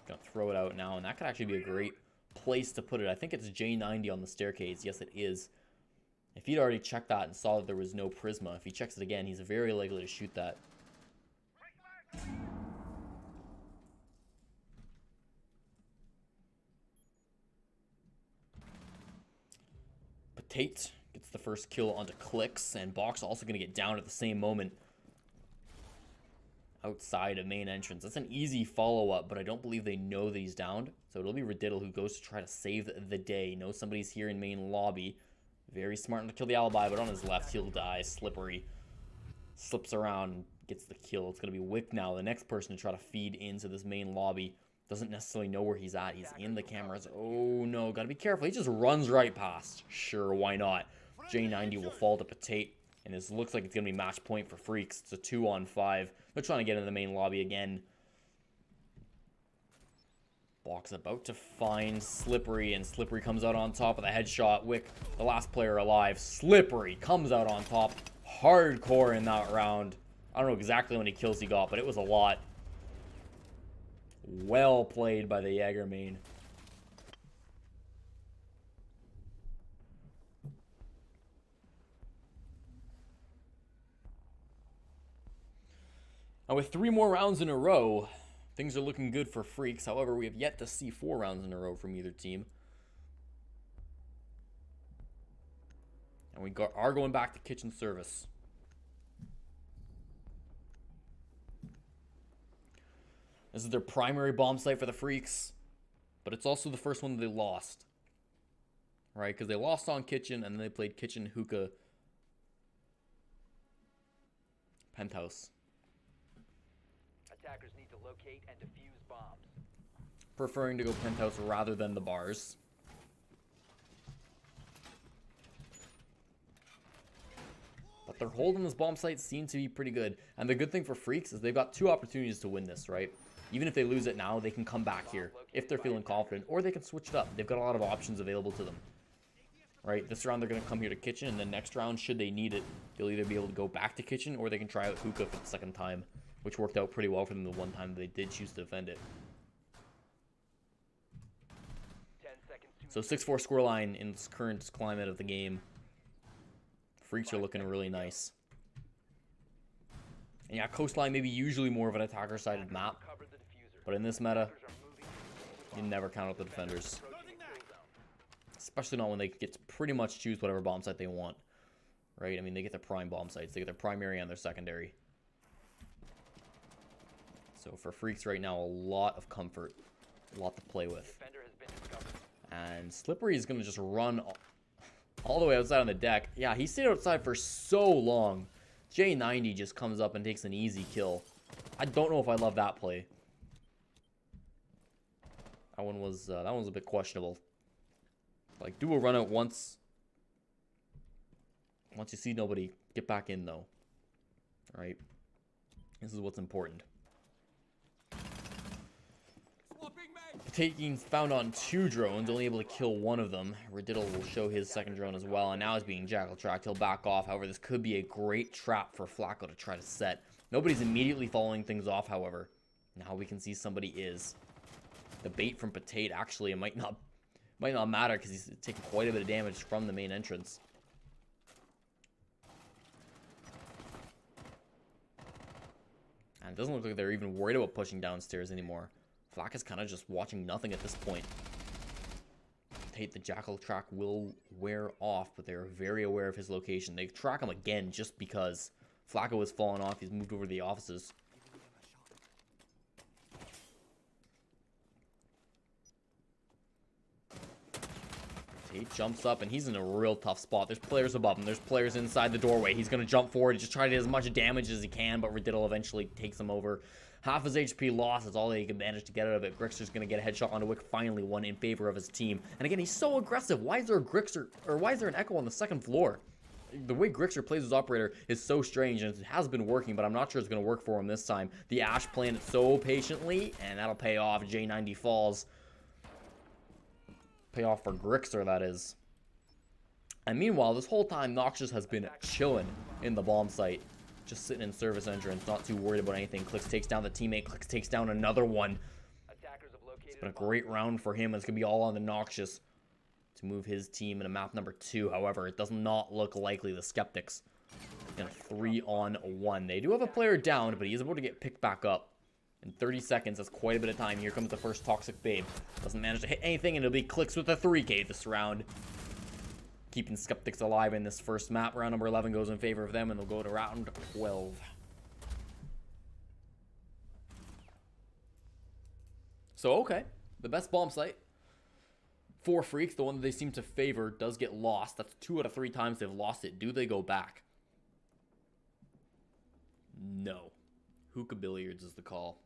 Speaker 1: Gonna throw it out now, and that could actually be a great place to put it. I think it's J90 on the staircase. Yes, it is. If he'd already checked that and saw that there was no prisma, if he checks it again, he's very likely to shoot that. Tate gets the first kill onto Clicks, and Box also going to get down at the same moment outside of main entrance. That's an easy follow-up, but I don't believe they know that he's downed. So it'll be Riddle who goes to try to save the day. Knows somebody's here in main lobby. Very smart to kill the alibi, but on his left, he'll die. Slippery slips around and gets the kill. It's going to be Wick now, the next person to try to feed into this main lobby. Doesn't necessarily know where he's at. He's in the cameras. Oh, no. Got to be careful. He just runs right past. Sure, why not? J90 will fall to Tate. And this looks like it's going to be match point for Freaks. It's a 2-on-5. They're trying to get into the main lobby again. Box about to find Slippery. And Slippery comes out on top with a headshot. Wick, the last player alive. Slippery comes out on top. Hardcore in that round. I don't know exactly how many kills he got, but it was a lot. Well played by the Jaeger main. Now with 3 more rounds in a row, things are looking good for Freaks. However, we have yet to see 4 rounds in a row from either team. And we are going back to kitchen service. This is their primary bomb site for the Freaks, but it's also the first one that they lost. Right? Because they lost on kitchen, and then they played kitchen, hookah, penthouse.
Speaker 2: Attackers need to locate and defuse bombs.
Speaker 1: Preferring to go penthouse rather than the bars. But their hold on this bomb site seems to be pretty good. And the good thing for Freaks is they've got 2 opportunities to win this, right? Even if they lose it now, they can come back here if they're feeling confident, or they can switch it up. They've got a lot of options available to them. Right? This round they're going to come here to kitchen, and then next round, should they need it, they'll either be able to go back to kitchen, or they can try out hookah for the second time, which worked out pretty well for them the one time they did choose to defend it.
Speaker 2: 10 seconds
Speaker 1: So
Speaker 2: to
Speaker 1: 6-4 scoreline in this current climate of the game. Freaks are looking really nice. And yeah, Coastline may be usually more of an attacker-sided map,
Speaker 2: cover the diffuser.
Speaker 1: but in this meta,
Speaker 2: Attackers are moving to defuse a
Speaker 1: you
Speaker 2: bomb.
Speaker 1: never count out the defenders.
Speaker 2: Approaching the kill zone.
Speaker 1: Especially not when they get to pretty much choose whatever bomb site they want. Right? I mean, they get their prime bomb sites. They get their primary and their secondary. So for Freaks right now, a lot of comfort. A lot to play with.
Speaker 2: Defender has been discovered.
Speaker 1: And Slippery is going to just run all the way outside on the deck. Yeah, he stayed outside for so long. J90 just comes up and takes an easy kill. I don't know if I love that play. That one was a bit questionable. Like, do a run out once. Once you see nobody, get back in though. Alright. This is what's important. taking found on 2 drones, only able to kill 1 of them. Riddle will show his second drone as well, and now is being jackal tracked. He'll back off. However, this could be a great trap for Flacco to try to set. Nobody's immediately following things off, however. Now we can see somebody is. The bait from Potate, actually, it might not matter because he's taking quite a bit of damage from the main entrance. And it doesn't look like they're even worried about pushing downstairs anymore. Flack is kind of just watching nothing at this point. Potate, the jackal track will wear off, but they're very aware of his location. They track him again just because Flacco has fallen off. He's moved over to the offices. He jumps up, and he's in a real tough spot. There's players above him. There's players inside the doorway. He's going to jump forward and just try to do as much damage as he can, but Riddle eventually takes him over. Half his HP lost. That's all that he can manage to get out of it. Grixer's going to get a headshot onto Wick, finally one in favor of his team. And again, he's so aggressive. Why is there a Grixer, or why is there an Echo on the second floor? The way Grixer plays his operator is so strange, and it has been working, but I'm not sure it's going to work for him this time. The Ash playing it so patiently, and that'll pay off. J90 falls. Pay off for Grixer, that is. And meanwhile, this whole time, Noxious has been chilling in the bomb site. Just sitting in service entrance, not too worried about anything. Clicks takes down the teammate. Clicks takes down another one. It's been a great round for him. It's going to be all on the Noxious to move his team into map number 2. However, it does not look likely. The Skeptics in a 3-on-1. They do have a player down, but he is able to get picked back up. In 30 seconds, that's quite a bit of time. Here comes the first Toxic Babe. Doesn't manage to hit anything, and it'll be Clicks with a 3K this round. Keeping Skeptics alive in this first map. Round number 11 goes in favor of them, and they'll go to round 12. So, okay. The best bomb site. F4EAKS, the one that they seem to favor, does get lost. That's 2 out of 3 times they've lost it. Do they go back? No. Hookah Billiards is the call.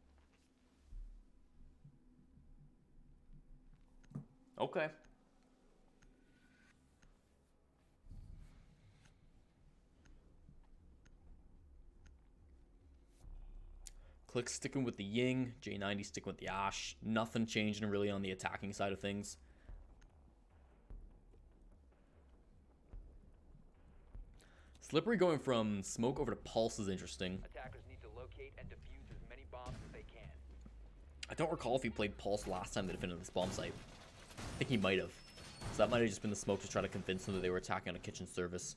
Speaker 1: Okay. Click sticking with the Ying. J90 sticking with the Ash. Nothing changing really on the attacking side of things. Slippery going from smoke over to pulse is interesting.
Speaker 2: Attackers need to locate and defuse as many bombs as they can.
Speaker 1: I don't recall if he played pulse last time they defended this bomb site. I think he might have. So that might have just been the smoke to try to convince them that they were attacking on a kitchen service.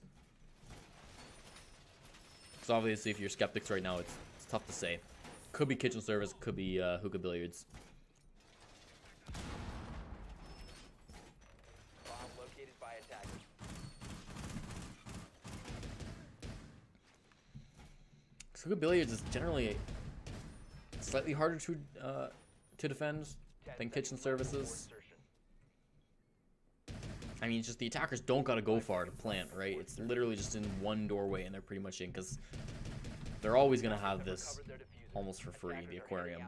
Speaker 1: Because obviously if you're Skeptics right now, it's tough to say. Could be kitchen service, could be hookah billiards.
Speaker 2: Bomb located by attackers.
Speaker 1: Hookah billiards is generally slightly harder to defend than kitchen services. I mean, it's just the attackers don't gotta go far to plant, right? It's literally just in one doorway and they're pretty much in, because they're always gonna have this almost for free, the aquarium.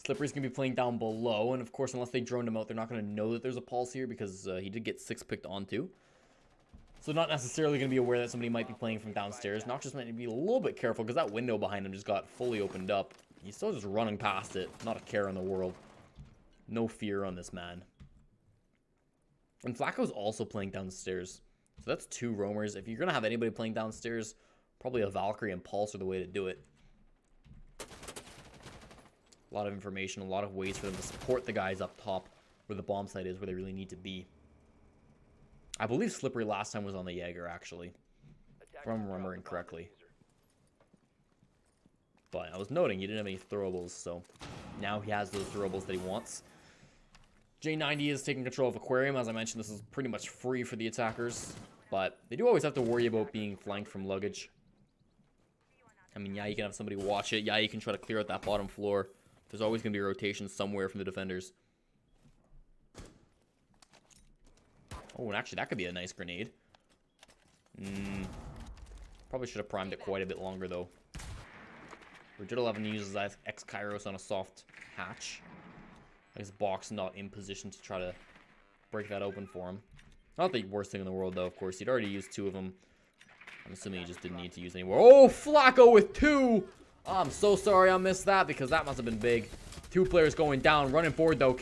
Speaker 1: Slippery's gonna be playing down below, and of course, unless they droned him out, they're not gonna know that there's a pulse here because he did get 6 picked onto. So not necessarily gonna be aware that somebody might be playing from downstairs. Noxious might be a little bit careful because that window behind him just got fully opened up. He's still just running past it. Not a care in the world. No fear on this man. And Flacco's also playing downstairs. So that's 2 roamers. If you're gonna have anybody playing downstairs, probably a Valkyrie and Pulse are the way to do it. A lot of information, a lot of ways for them to support the guys up top where the bomb site is, where they really need to be. I believe Slippery last time was on the Jaeger, actually. If I'm remembering correctly. But I was noting he didn't have any throwables, so now he has those throwables that he wants. J90 is taking control of Aquarium. As I mentioned, this is pretty much free for the attackers. But they do always have to worry about being flanked from luggage. I mean, yeah, you can have somebody watch it. Yeah, you can try to clear out that bottom floor. There's always going to be a rotation somewhere from the defenders. Oh, and actually, that could be a nice grenade. Probably should have primed it quite a bit longer, though. Rigid 11 uses X Kairos on a soft hatch. His box not in position to try to break that open for him. Not the worst thing in the world, though, of course. He'd already used 2 of them. I'm assuming he just didn't need to use any more. Oh, Flacco with 2! I'm so sorry I missed that because that must have been big. 2 players going down. Running forward, though.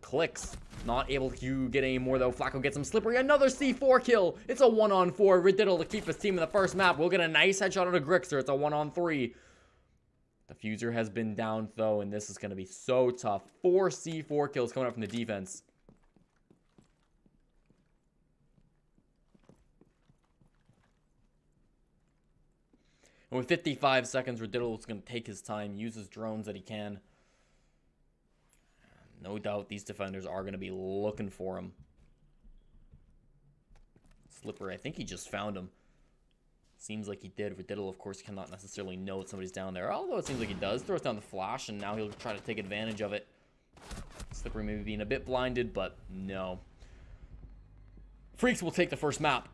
Speaker 1: Clicks. Not able to get any more, though. Flacco gets him slippery. Another C4 kill. It's a 1-on-4. Rididdle to keep his team in the first map. We'll get a nice headshot out of Grixer. It's a 1-on-3. The Fuser has been down, though, and this is going to be so tough. 4 C4 kills coming up from the defense. And with 55 seconds, Rididdle is going to take his time, use his drones that he can. No doubt these defenders are going to be looking for him. Slippery, I think he just found him. Seems like he did. Rididdle, of course, cannot necessarily know that somebody's down there. Although it seems like he does. Throws down the flash, and now he'll try to take advantage of it. Slippery maybe being a bit blinded, but no. Freaks will take the first map.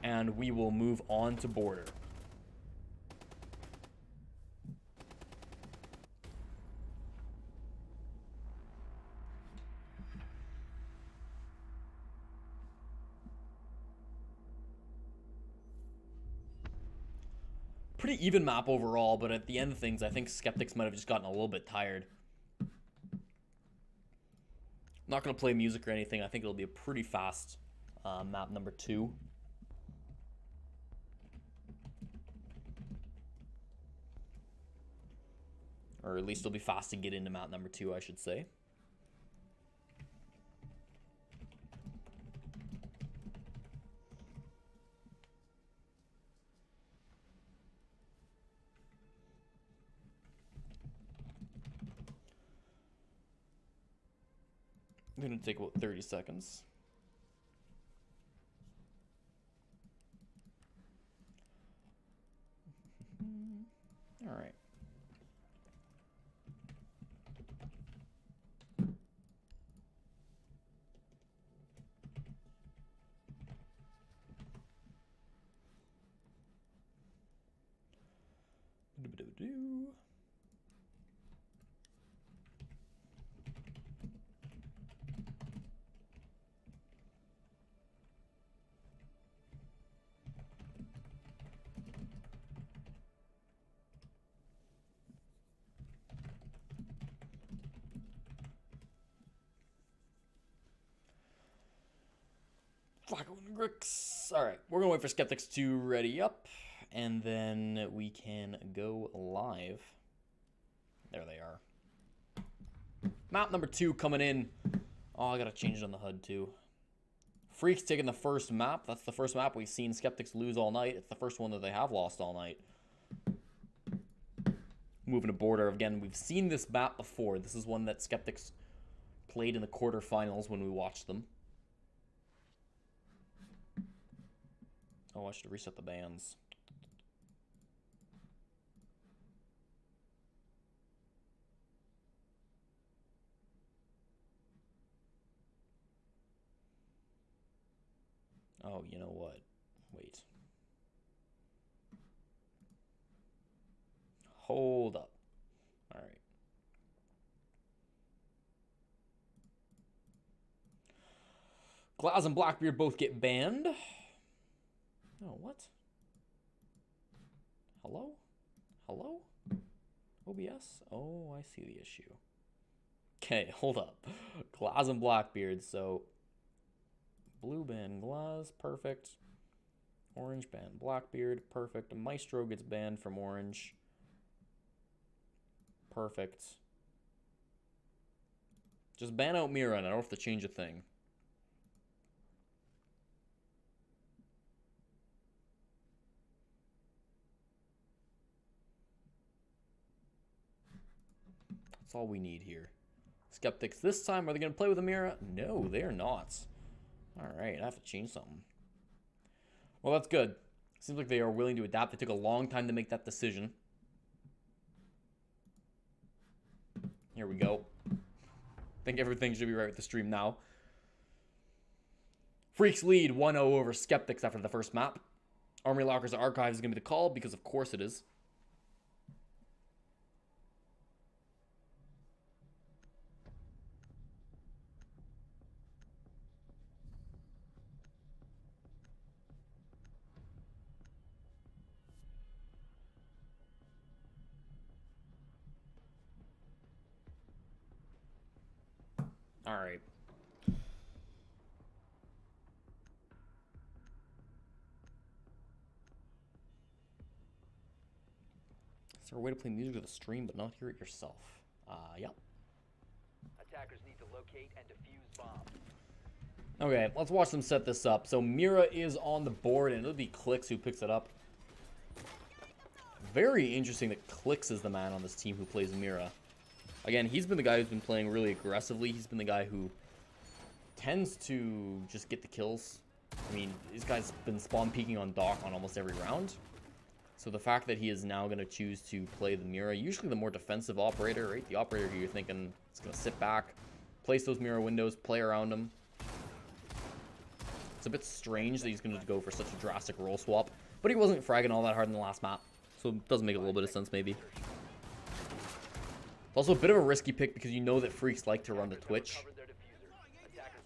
Speaker 1: And we will move on to border. Pretty even map overall, but at the end of things, I think Skeptics might have just gotten a little bit tired. Not going to play music or anything. I think it'll be a pretty fast map number 2. Or at least it'll be fast to get into map number 2, I should say. I'm going to take about 30 seconds. All right. Do-do-do-do. Flacco and Grix. Alright, we're going to wait for Skeptics to ready up, and then we can go live. There they are. Map number 2 coming in. Oh, I got to change it on the HUD too. Freaks taking the first map. That's the first map we've seen Skeptics lose all night. It's the first one that they have lost all night. Moving to border. Again, we've seen this map before. This is one that Skeptics played in the quarterfinals when we watched them. Oh, I should reset the bands. Oh, you know what? Wait. Hold up. All right. Glaz and Blackbeard both get banned. Oh, what? Hello? Hello? OBS? Oh, I see the issue. Okay, hold up. Glaz and Blackbeard, so... Blue banned Glaz, perfect. Orange banned Blackbeard, perfect. Maestro gets banned from Orange. Perfect. Just ban out Mira, and I don't have to change a thing. That's all we need here. Skeptics this time, are they going to play with Amira? No, they're not. Alright, I have to change something. Well, that's good. Seems like they are willing to adapt. They took a long time to make that decision. Here we go. I think everything should be right with the stream now. Freaks lead 1-0 over Skeptics after the first map. Armory Lockers Archives is going to be the call because of course it is. All right. Is there a way to play music to the stream but not hear it yourself? Yep.
Speaker 2: Attackers need to locate and defuse bombs.
Speaker 1: Okay, let's watch them set this up. So Mira is on the board, and it'll be Clicks who picks it up. Very interesting that Clicks is the man on this team who plays Mira. Again, he's been the guy who's been playing really aggressively. He's been the guy who tends to just get the kills. I mean, this guy's been spawn peeking on Doc on almost every round. So the fact that he is now going to choose to play the Mira, usually the more defensive operator, right? The operator who you're thinking is going to sit back, place those Mira windows, play around them. It's a bit strange that he's going to go for such a drastic role swap, but he wasn't fragging all that hard in the last map, so it does make a little bit of sense maybe. It's also a bit of a risky pick because you know that Freaks like to run the Twitch.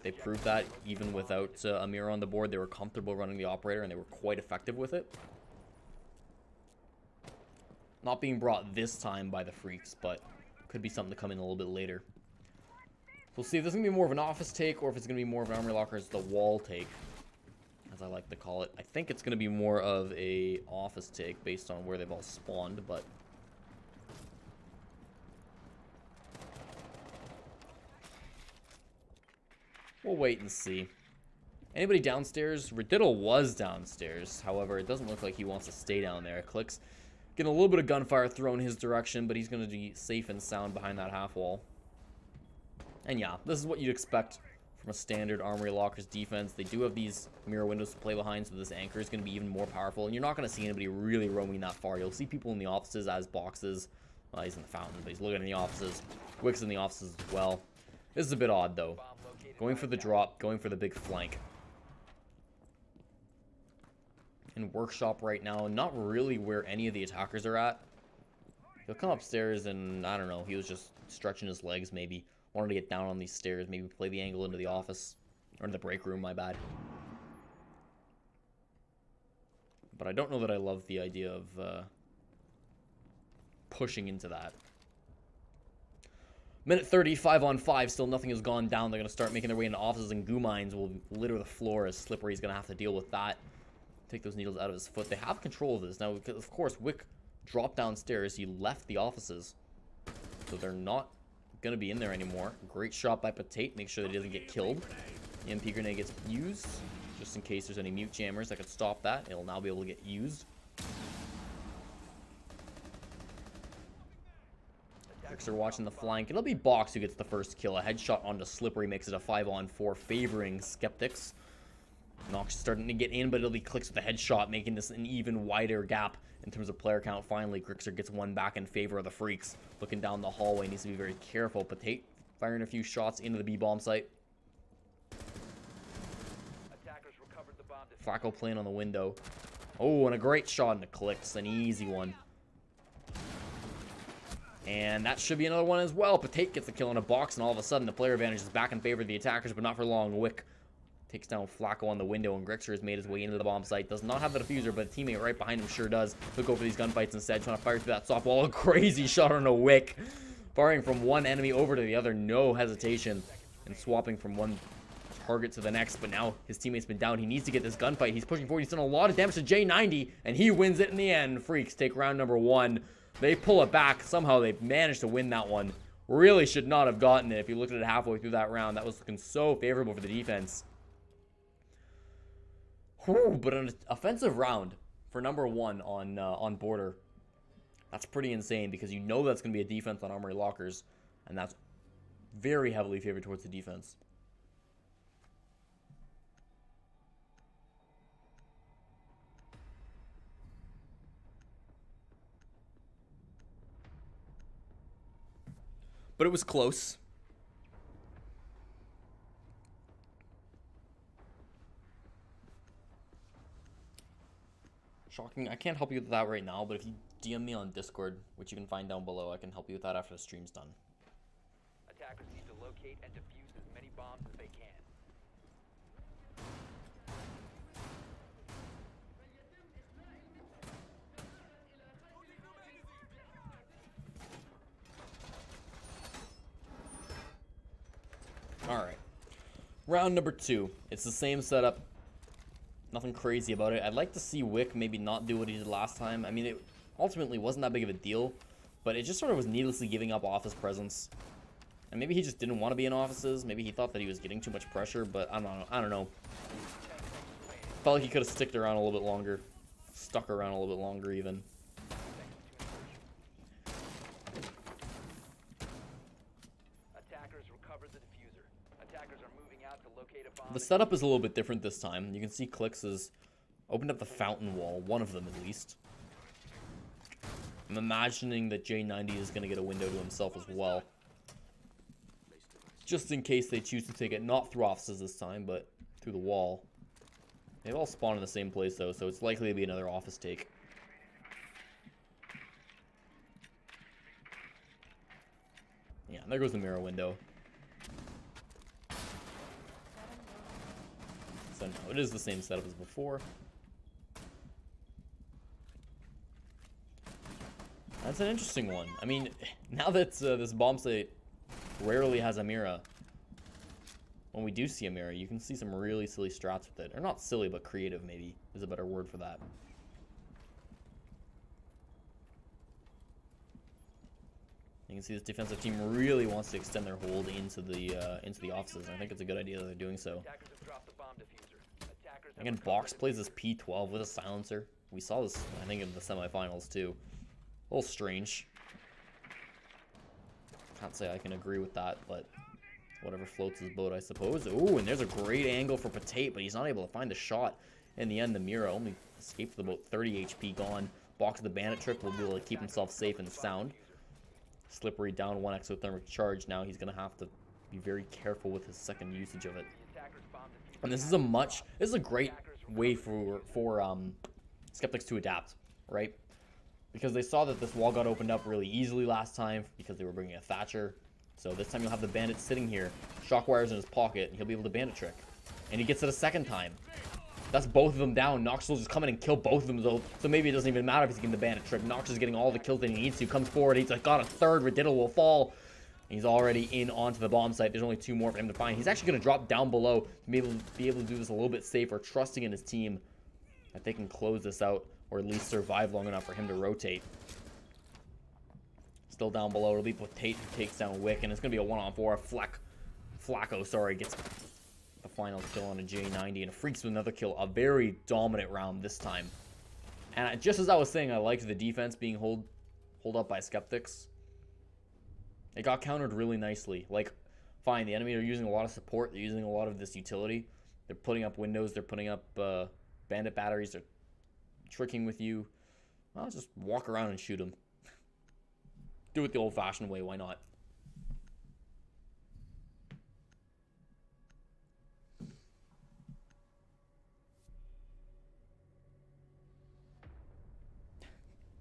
Speaker 1: They proved that even without a Mira on the board, they were comfortable running the operator and they were quite effective with it. Not being brought this time by the Freaks, but could be something to come in a little bit later. We'll see if this is going to be more of an office take or if it's going to be more of an Armory Lockers the wall take, as I like to call it. I think it's going to be more of a office take based on where they've all spawned, but we'll wait and see. Anybody downstairs? Riddle was downstairs. However, it doesn't look like he wants to stay down there. Clicks getting a little bit of gunfire thrown his direction, but he's going to be safe and sound behind that half wall. And yeah, this is what you'd expect from a standard Armory Lockers defense. They do have these mirror windows to play behind, so this anchor is going to be even more powerful. And you're not going to see anybody really roaming that far. You'll see people in the offices as boxes. Well, he's in the fountain, but he's looking in the offices. Wick's in the offices as well. This is a bit odd, though. Going for the drop, going for the big flank. In workshop right now, not really where any of the attackers are at. He'll come upstairs and, I don't know, he was just stretching his legs maybe. Wanted to get down on these stairs, maybe play the angle into the office. Or into the break room, my bad. But I don't know that I love the idea of pushing into that. Minute 30, 5 on 5, still nothing has gone down. They're going to start making their way into offices, and Goo Mines will litter the floor as Slippery's going to have to deal with that. Take those needles out of his foot. They have control of this. Now, of course, Wick dropped downstairs. He left the offices. So they're not going to be in there anymore. Great shot by Potate. Make sure that he doesn't get killed. The MP grenade gets used. Just in case there's any mute jammers that could stop that. It'll now be able to get used. Bricks are watching the flank. It'll be Box who gets the first kill. A headshot onto Slippery makes it a 5-on-4 favoring Skeptics. Nox starting to get in, but it'll be Clicks with a headshot, making this an even wider gap in terms of player count. Finally, Grixer gets one back in favor of the Freaks. Looking down the hallway, needs to be very careful. Potate firing a few shots into the B-bomb site.
Speaker 2: Attackers recovered the bomb.
Speaker 1: Flacco playing on the window. Oh, and a great shot into Clicks. An easy one. And that should be another one as well. Potate gets the kill on a box, and all of a sudden the player advantage is back in favor of the attackers, but not for long. Wick takes down Flacco on the window, and Grixer has made his way into the bomb site. Does not have the diffuser, but a teammate right behind him sure does. He'll go for these gunfights instead, trying to fire through that softball. A crazy shot on a Wick. Firing from one enemy over to the other, no hesitation. And swapping from one target to the next, but now his teammate's been down. He needs to get this gunfight. He's pushing forward. He's done a lot of damage to J90, and he wins it in the end. Freaks take round number 1. They pull it back. Somehow they managed to win that one. Really should not have gotten it if you looked at it halfway through that round. That was looking so favorable for the defense. Whew, but an offensive round for number 1 on Border. That's pretty insane because you know that's going to be a defense on Armory Lockers, and that's very heavily favored towards the defense. But it was close. Shocking. I can't help you with that right now, but if you DM me on Discord, which you can find down below, I can help you with that after the stream's done.
Speaker 2: Attackers need to locate and defuse as many bombs as they can.
Speaker 1: Round number 2. It's the same setup. Nothing crazy about it. I'd like to see Wick maybe not do what he did last time. I mean, it ultimately wasn't that big of a deal, but it just sort of was needlessly giving up office presence. And maybe he just didn't want to be in offices. Maybe he thought that he was getting too much pressure, but I don't know. Felt like he could have stuck around a little bit longer. Stuck around a little bit longer, even.
Speaker 2: Attackers recovered the diffuser. Attackers are moving out to locate a bomb.
Speaker 1: The setup is a little bit different this time. You can see Clicks has opened up the fountain wall. One of them, at least. I'm imagining that J90 is going to get a window to himself as well. Just in case they choose to take it not through offices this time, but through the wall. They've all spawned in the same place, though, so it's likely to be another office take. Yeah, there goes the mirror window. So no, it is the same setup as before. That's an interesting one. I mean, now that this bomb site rarely has a mirror, when we do see a mirror, you can see some really silly strats with it. Or not silly, but creative, maybe, is a better word for that. You can see this defensive team really wants to extend their hold into the offices. I think it's a good idea that they're doing so.
Speaker 2: Attackers have dropped the bomb diffuser. Attackers have
Speaker 1: Again,
Speaker 2: recovered
Speaker 1: Box
Speaker 2: the
Speaker 1: plays this P12 with a silencer. We saw this, I think, in the semifinals, too. A little strange. Can't say I can agree with that, but whatever floats his boat, I suppose. Ooh, and there's a great angle for Patate, but he's not able to find the shot. In the end, the Mira only escaped with about 30 HP gone. Box the bandit trick will be able to keep himself safe and sound. Slippery down 1 exothermic charge. Now he's going to have to be very careful with his second usage of it.
Speaker 2: The attackers bomb diffuser.
Speaker 1: And this is a great way for Skeptics to adapt, right? Because they saw that this wall got opened up really easily last time because they were bringing a Thatcher. So this time you'll have the bandit sitting here, shock wires in his pocket, and he'll be able to bandit trick. And he gets it a second time. That's both of them down. Nox will just come in and kill both of them, though. So maybe it doesn't even matter if he's getting the bandit trick. Nox is getting all the kills that he needs to. Comes forward, he's like, got a third, Rididdle will fall. And he's already in onto the bomb site. There's only 2 more for him to find. He's actually going to drop down below to be able to do this a little bit safer, trusting in his team that they can close this out, or at least survive long enough for him to rotate. Still down below. It'll be Tate who takes down Wick, and it's going to be a 1-on-4. Flacco, sorry, gets the final kill on a J90, and Freaks with another kill. A very dominant round this time. And just as I was saying, I liked the defense being hold up by Skeptics. It got countered really nicely. Like, fine, the enemy are using a lot of support. They're using a lot of this utility. They're putting up windows. They're putting up bandit batteries. They're tricking with you. Well, just walk around and shoot them. Do it the old-fashioned way. Why not?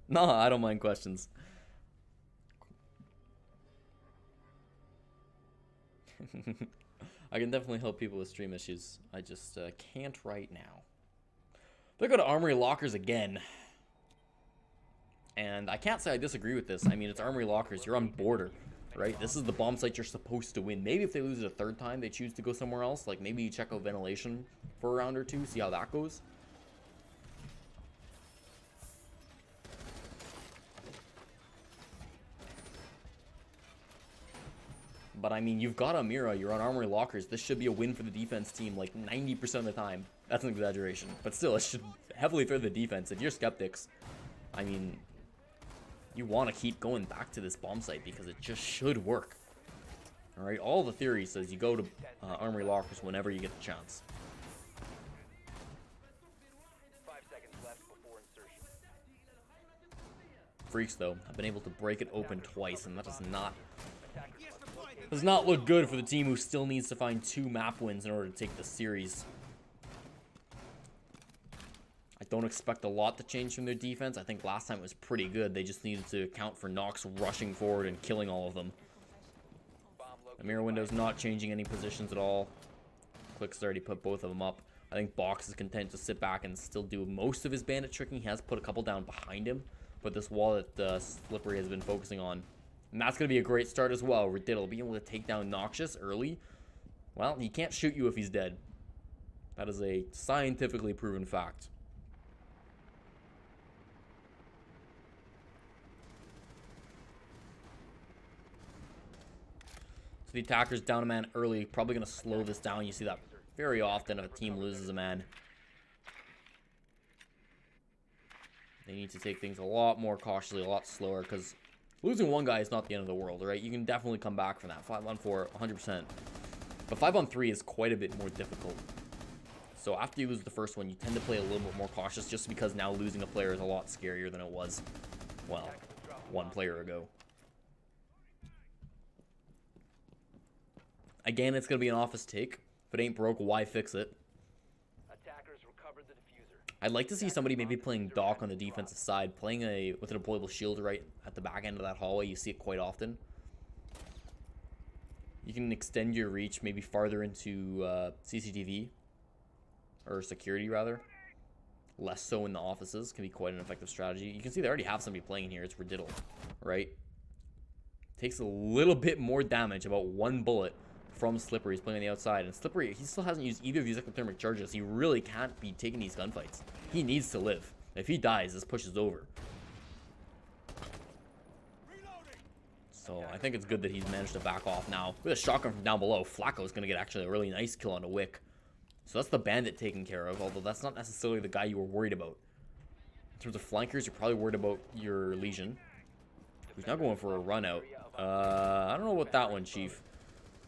Speaker 1: No, I don't mind questions. I can definitely help people with stream issues. I just can't right now. They go to Armory Lockers again. And I can't say I disagree with this. I mean, it's Armory Lockers. You're on border, right? This is the bomb site you're supposed to win. Maybe if they lose it a third time, they choose to go somewhere else. Like, maybe you check out ventilation for a round or two, see how that goes. But, I mean, you've got Amira. You're on Armory Lockers. This should be a win for the defense team, like, 90% of the time. That's an exaggeration. But still, it should heavily favor the defense. If you're Skeptics, I mean, you want to keep going back to this bomb site because it just should work. All right? All the theory says you go to Armory Lockers whenever you get the chance.
Speaker 2: 5 seconds left before insertion.
Speaker 1: Freaks, though, have been able to break it open twice, and that does not
Speaker 2: Attackers must locate
Speaker 1: does not look good for the team who still needs to find 2 map wins in order to take the series. I don't expect a lot to change from their defense. I think last time it was pretty good. They just needed to account for Nox rushing forward and killing all of them.
Speaker 2: bomb located.
Speaker 1: The mirror window's not changing any positions at all. Click's already put both of them up. I think Box is content to sit back and still do most of his bandit tricking. He has put a couple down behind him, but this wall that Slippery has been focusing on. And that's going to be a great start as well. Rididdle being able to take down Noxious early. Well, he can't shoot you if he's dead. That is a scientifically proven fact. So the attacker's down a man early, probably going to slow this down. You see that very often if a team loses a man. They need to take things a lot more cautiously, a lot slower, because losing one guy is not the end of the world, right? You can definitely come back from that. 5-on-4, 100%. But 5-on-3 is quite a bit more difficult. So after you lose the first one, you tend to play a little bit more cautious, just because now losing a player is a lot scarier than it was, well, one player ago. Again, it's going to be an office take. If it ain't broke, why fix it?
Speaker 2: Attackers recovered the diffuser.
Speaker 1: I'd like to see somebody maybe playing Doc on the defensive side, playing with a deployable shield right at the back end of that hallway. You see it quite often. You can extend your reach maybe farther into CCTV, or security rather. Less so in the offices, can be quite an effective strategy. You can see they already have somebody playing in here. It's Riddle, right? Takes a little bit more damage, about one bullet from Slippery. He's playing on the outside, and Slippery, he still hasn't used either of these ectothermic charges. He really can't be taking these gunfights. He needs to live. If he dies, this push is over. So I think it's good that he's managed to back off now. With a shotgun from down below, Flacco's going to get actually a really nice kill on a Wick. So that's the bandit taken care of, although that's not necessarily the guy you were worried about. In terms of flankers, you're probably worried about your Legion, who's now going for a run out. I don't know about that one, Chief.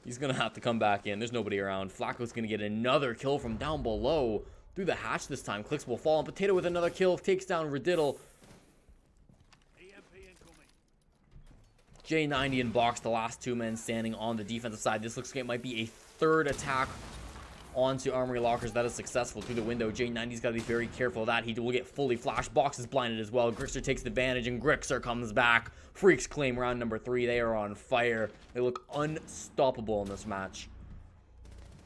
Speaker 1: He's going to have to come back in. There's nobody around. Flacco's going to get another kill from down below. Through the hatch this time. Clicks will fall on Potato with another kill. Takes down Riddle. J90 in box, the last two men standing on the defensive side. This looks like it might be a third attack onto Armory Lockers. That is successful through the window. J90's got to be very careful of that. He will get fully flashed. Box is blinded as well. Grixer takes advantage, and Grixer comes back. Freaks claim round number 3. They are on fire. They look unstoppable in this match.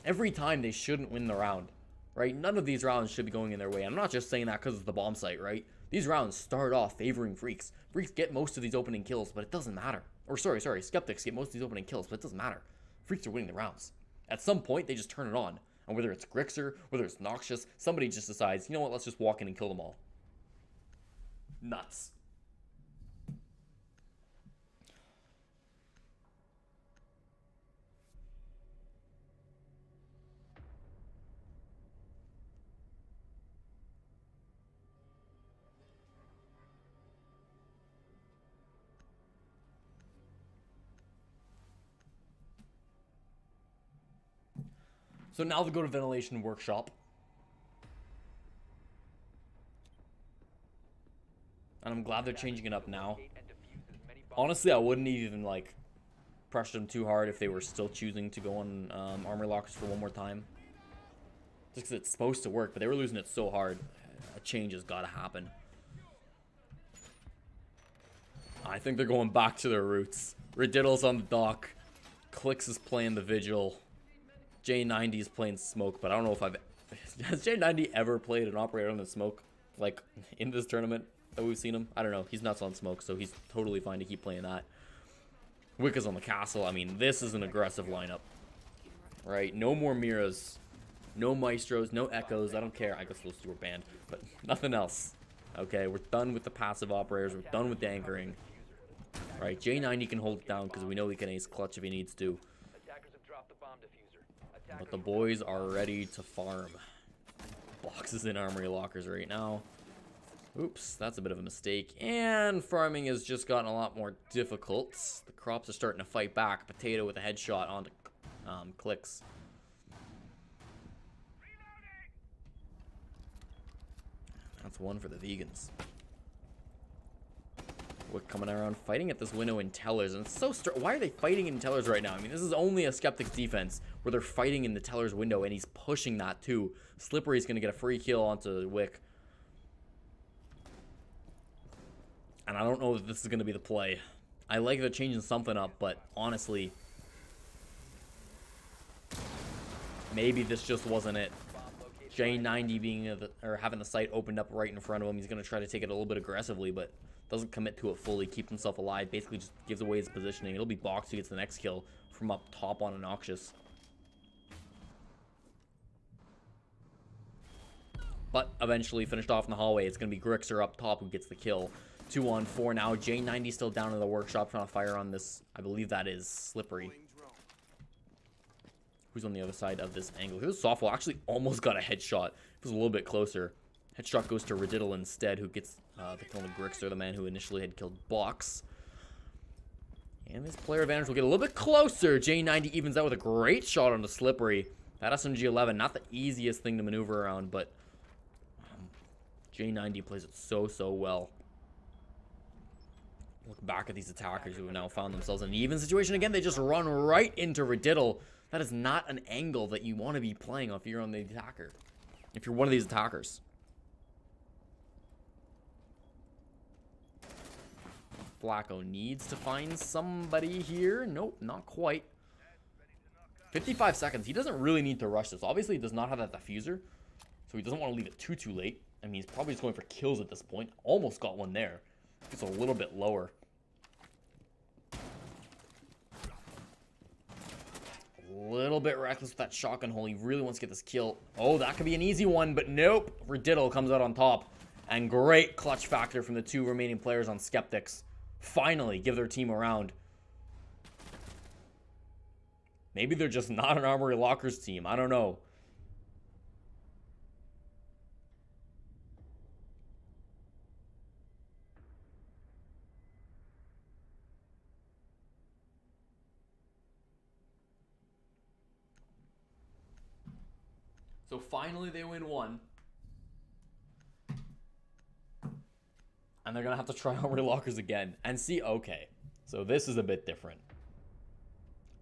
Speaker 1: Every time they shouldn't win the round, right? None of these rounds should be going in their way. I'm not just saying that because it's the bomb site, right? These rounds start off favoring Freaks. Freaks get most of these opening kills, but it doesn't matter. Or sorry, Skeptics get most of these opening kills, but it doesn't matter. Freaks are winning the rounds. At some point, they just turn it on. And whether it's Grixer, whether it's Noxious, somebody just decides, you know what, let's just walk in and kill them all. Nuts. So now they'll go to Ventilation Workshop. And I'm glad they're changing it up now. Honestly, I wouldn't even, like, pressure them too hard if they were still choosing to go on Armor Lockers for one more time. Just because it's supposed to work, but they were losing it so hard. A change has got to happen. I think they're going back to their roots. Rididdle's on the dock. Clicks is playing the Vigil. J90 is playing Smoke, but I don't know if has J90 ever played an operator on the Smoke, like, in this tournament that we've seen him? I don't know. He's nuts on Smoke, so he's totally fine to keep playing that. Wick is on the castle. I mean, this is an aggressive lineup, right? No more Miras, no Maestros, no Echoes. I don't care. I guess those two were banned, but nothing else. Okay, we're done with the passive operators. We're done with the anchoring. Right, J90 can hold it down because we know he can ace clutch if he needs to. But the boys are ready to farm. Boxes in Armory Lockers right now. Oops, that's a bit of a mistake. And farming has just gotten a lot more difficult. The crops are starting to fight back. Potato with a headshot onto Clicks. That's one for the vegans. We're coming around fighting at this window in Tellers, and it's so why are they fighting in Tellers right now? I mean, this is only a Skeptics defense where they're fighting in the Tellers window, and he's pushing that too. Slippery's gonna get a free kill onto Wick, and I don't know if this is gonna be the play. I like they're changing something up, but honestly, maybe this just wasn't it. J90 being having the site opened up right in front of him, he's gonna try to take it a little bit aggressively, but doesn't commit to it fully, keeps himself alive, basically just gives away his positioning. It'll be boxed to get the next kill from up top on a Noxious. but eventually finished off in the hallway. It's going to be Grixer up top who gets the kill. 2-on-4 now. J90 still down in the workshop trying to fire on this. I believe that is Slippery. Who's on the other side of this angle? Here's Softwall. Actually almost got a headshot. It was a little bit closer. Headshot goes to Radiddle instead, who gets the kill on Grixer, the man who initially had killed Box. And this player advantage will get a little bit closer. J90 evens out with a great shot on the Slippery. That SMG-11, not the easiest thing to maneuver around, but J90 plays it so well. Look back at these attackers who have now found themselves in an even situation again. They just run right into Radiddle. That is not an angle that you want to be playing if you're on the attacker. If you're one of these attackers. Flacco needs to find somebody here. Nope, not quite. 55 seconds. He doesn't really need to rush this. Obviously, he does not have that diffuser, so he doesn't want to leave it too late. I mean, he's probably just going for kills at this point. Almost got one there. It's a little bit lower. A little bit reckless with that shotgun hole. He really wants to get this kill. Oh, that could be an easy one, but nope. Radiddle comes out on top. And great clutch factor from the two remaining players on Skeptics. Finally give their team a round. Maybe they're just not an Armory Lockers team. I don't know. So finally they win one. And they're going to have to try Armory Lockers again. And see, okay. So this is a bit different.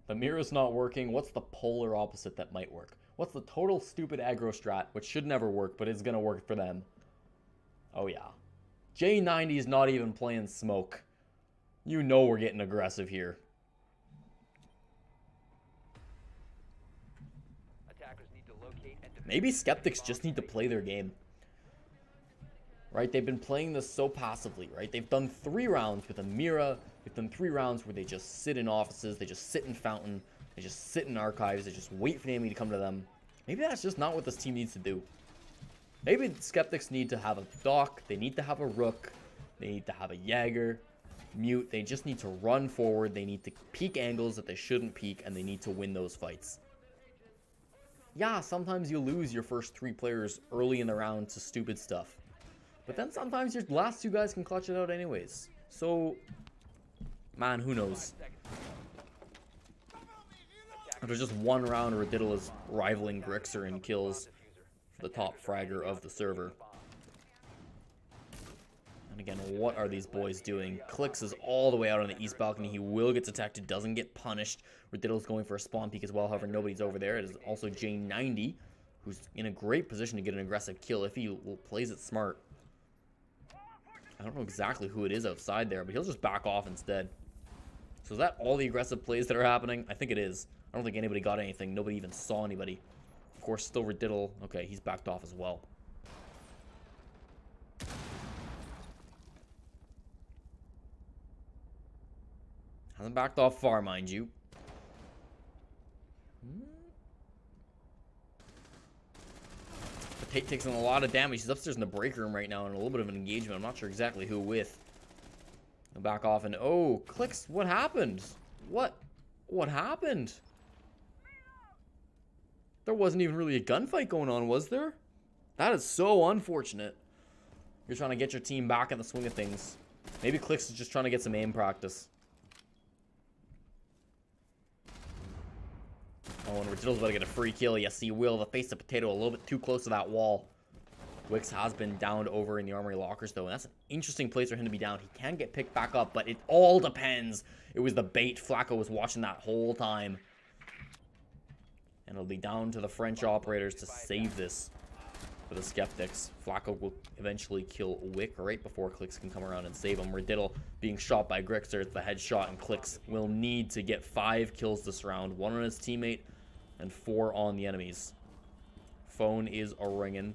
Speaker 1: The mirror's not working. What's the polar opposite that might work? What's the total stupid aggro strat, which should never work, but is going to work for them? Oh yeah. J90 is not even playing smoke. You know we're getting aggressive here.
Speaker 2: Attackers need to locate and defend.
Speaker 1: Maybe Skeptics just need to play their game. Right? They've been playing this so passively, right? They've done 3 rounds with Amira. They've done 3 rounds where they just sit in offices. They just sit in Fountain. They just sit in archives. They just wait for the enemy to come to them. Maybe that's just not what this team needs to do. Maybe the Skeptics need to have a Doc. They need to have a Rook. They need to have a Jaeger. Mute. They just need to run forward. They need to peek angles that they shouldn't peek. And they need to win those fights. Yeah, sometimes you lose your first 3 players early in the round to stupid stuff. But then sometimes your last 2 guys can clutch it out anyways. So, man, who knows? There's just 1 round where Radiddle is rivaling Grixer in kills for the top fragger of the server. And again, what are these boys doing? Clicks is all the way out on the east balcony. He will get detected, doesn't get punished. Radiddle's going for a spawn peek as well. However, nobody's over there. It is also J90, who's in a great position to get an aggressive kill if he plays it smart. I don't know exactly who it is outside there, but he'll just back off instead. So is that all the aggressive plays that are happening? I think it is. I don't think anybody got anything. Nobody even saw anybody. Of course, still Radiddle. Okay, he's backed off as well. Hasn't backed off far, mind you. Tate takes in a lot of damage. He's upstairs in the break room right now in a little bit of an engagement. I'm not sure exactly who with. He'll back off and oh, Clicks, what happened? What happened? There wasn't even really a gunfight going on, was there? That is so unfortunate. You're trying to get your team back in the swing of things. Maybe Clicks is just trying to get some aim practice. Oh, and Radiddle's about to get a free kill. Yes, he will. The face of Potato a little bit too close to that wall. Wix has been downed over in the Armory Lockers, though, and that's an interesting place for him to be down. He can get picked back up, but it all depends. It was the bait. Flacco was watching that whole time. And it'll be down to the French operators to save this for the Skeptics. Flacco will eventually kill Wick right before Clicks can come around and save him. Radiddle being shot by Grixer. It's the headshot, and Clicks will need to get 5 kills this round. 1 on his teammate and 4 on the enemies. Phone is a-ringing.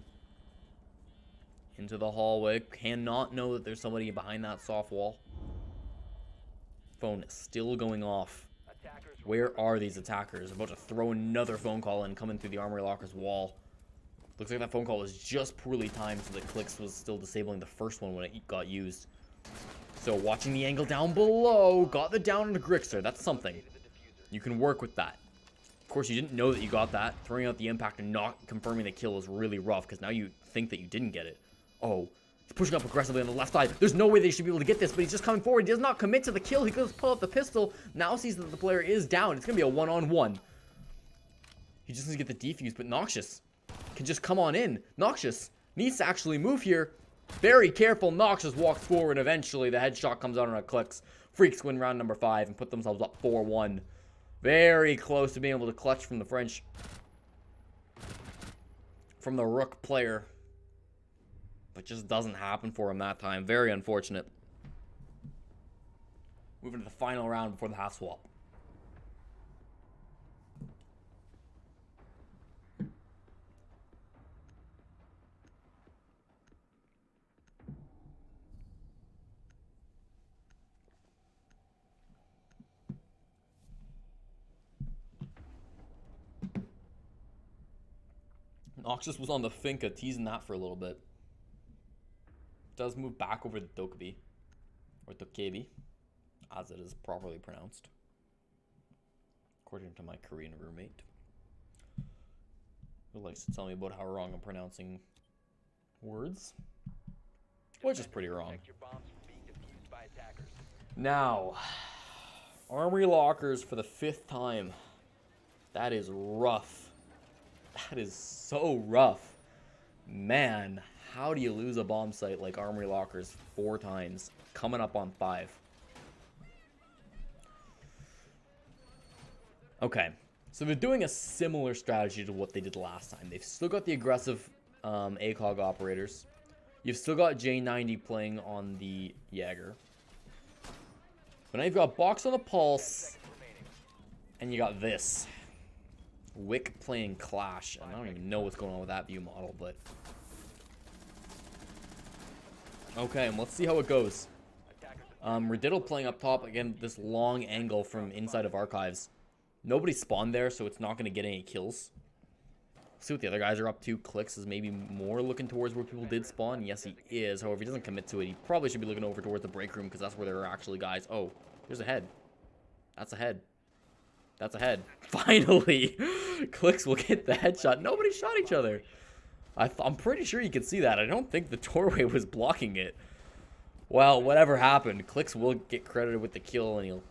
Speaker 1: Into the hallway. Cannot know that there's somebody behind that soft wall. Phone is still going off. Where are these attackers? About to throw another phone call in, coming through the Armory Lockers wall. Looks like that phone call was just poorly timed, so that Clicks was still disabling the first one when it got used. So watching the angle down below, got the down into Grixer. That's something. You can work with that. Of course, you didn't know that you got that. Throwing out the impact and not confirming the kill is really rough, because now you think that you didn't get it. Oh, he's pushing up aggressively on the left side. There's no way they should be able to get this, but he's just coming forward. He does not commit to the kill. He goes pull out the pistol. Now sees that the player is down. It's going to be a one-on-one. He just needs to get the defuse, but Noxious can just come on in. Noxious needs to actually move here. Very careful. Noxious walks forward. Eventually, the headshot comes out on a Clicks. Freaks win round number 5 and put themselves up 4-1. Very close to being able to clutch from the French. From the Rook player. But just doesn't happen for him that time. Very unfortunate. Moving to the final round before the half swap. Noxious was on the Finca, teasing that for a little bit. Does move back over the Dokkaebi. Or Dokkaebi, as it is properly pronounced. According to my Korean roommate. Who likes to tell me about how wrong I'm pronouncing words. Which is pretty wrong. Now, Armory Lockers for the 5th time. That is rough. That is so rough. Man, how do you lose a bomb site like Armory Lockers 4 times? Coming up on 5. Okay, so they're doing a similar strategy to what they did last time. They've still got the aggressive ACOG operators. You've still got J90 playing on the Jaeger. But now you've got Box on the Pulse. And you got this. Wick playing Clash, and I don't even know what's going on with that view model, but okay, and let's see how it goes. Rediddle playing up top, again, this long angle from inside of Archives. Nobody spawned there, so it's not going to get any kills. See what the other guys are up to. Clicks is maybe more looking towards where people did spawn. Yes, he is. However, he doesn't commit to it. He probably should be looking over towards the break room, because that's where there are actually guys. Oh, there's a head. That's a head. That's a head. Finally! Clicks will get the headshot. Nobody shot each other. I'm pretty sure you can see that. I don't think the doorway was blocking it. Well, whatever happened, Clicks will get credited with the kill, and he'll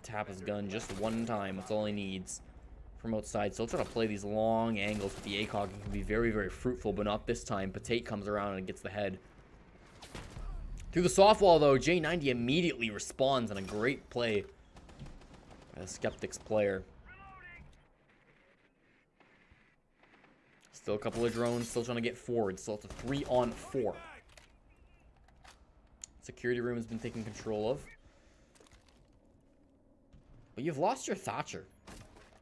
Speaker 1: tap his gun just one time. That's all he needs from outside. So he'll try to play these long angles with the ACOG. It can be very, very fruitful, but not this time. Patate comes around and gets the head. Through the soft wall, though, J90 immediately responds on a great play. A Skeptics player. Still a couple of drones, still trying to get forward. Still it's a 3-on-4. Security room has been taken control of. But you've lost your Thatcher.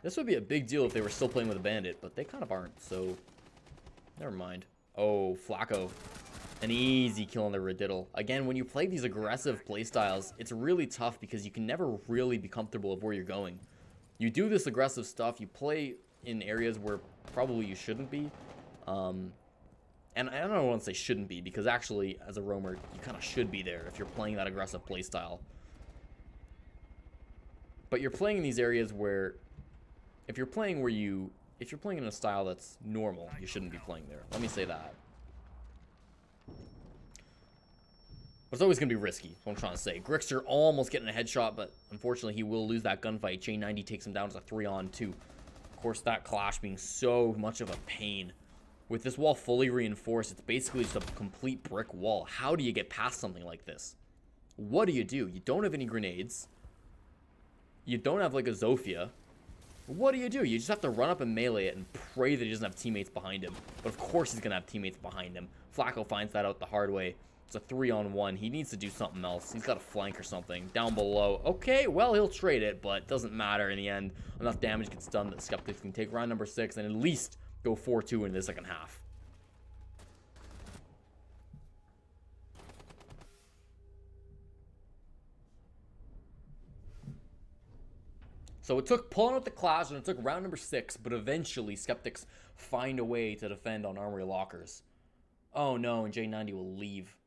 Speaker 1: This would be a big deal if they were still playing with a bandit, but they kind of aren't, so never mind. Oh, Flacco. An easy kill on the Rediddle. Again, when you play these aggressive playstyles, it's really tough because you can never really be comfortable with where you're going. You do this aggressive stuff, you play in areas where probably you shouldn't be. And I don't want to say shouldn't be, because actually, as a roamer, you kind of should be there if you're playing that aggressive playstyle. But you're playing in these areas where, if you're playing in a style that's normal, you shouldn't be playing there. Let me say that. But it's always going to be risky, is what I'm trying to say. Grixer almost getting a headshot, but unfortunately he will lose that gunfight. J90 takes him down as a 3-on-2. Of course, that clash being so much of a pain. With this wall fully reinforced, it's basically just a complete brick wall. How do you get past something like this? What do? You don't have any grenades. You don't have, like, a Zofia. What do? You just have to run up and melee it and pray that he doesn't have teammates behind him. But of course he's going to have teammates behind him. Flacco finds that out the hard way. It's a 3-on-1. He needs to do something else. He's got a flank or something. Down below. Okay, well, he'll trade it, but it doesn't matter in the end. Enough damage gets done that Skeptics can take round number 6 and at least go 4-2 in the second half. So it took pulling out the clash and it took round number 6, but eventually Skeptics find a way to defend on armory lockers. Oh no, and J90 will leave.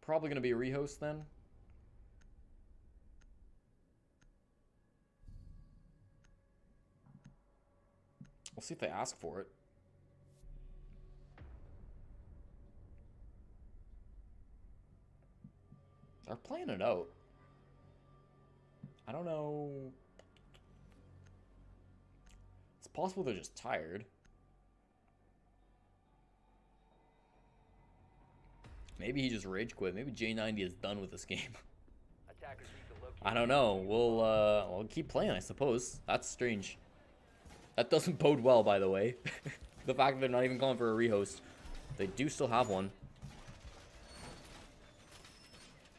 Speaker 1: Probably going to be a rehost then. We'll see if they ask for it. They're playing it out. I don't know. It's possible they're just tired. Maybe he just rage quit. Maybe J90 is done with this game.
Speaker 2: Attackers need to locate.
Speaker 1: I don't know. We'll keep playing, I suppose. That's strange. That doesn't bode well, by the way. The fact that they're not even calling for a rehost. They do still have one.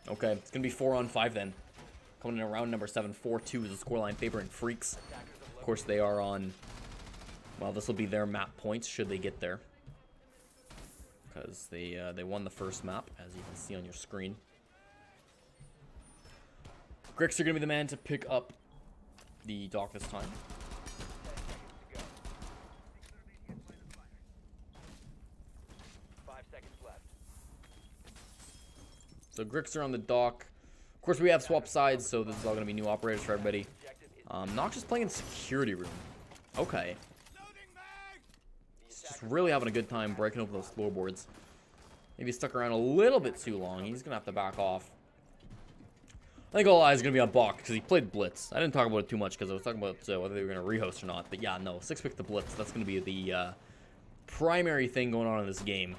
Speaker 1: Okay, it's going to be 4-on-5 then. Coming in around number 7, 4-2 is the scoreline favoring Freaks. Of course, they are on... Well, this will be their map points, should they get there. Because they won the first map, as you can see on your screen. Grix are going to be the man to pick up the dock this time.
Speaker 2: 5 seconds left.
Speaker 1: So Grix are on the dock. Of course, we have swap sides, so this is all going to be new operators for everybody. Nox is playing security room. Okay. He's just really having a good time breaking open those floorboards. Maybe stuck around a little bit too long. He's going to have to back off. I think all eyes are going to be on Bach because he played Blitz. I didn't talk about it too much because I was talking about whether they were going to rehost or not. But yeah, no, 6-pick the Blitz. That's going to be the primary thing going on in this game.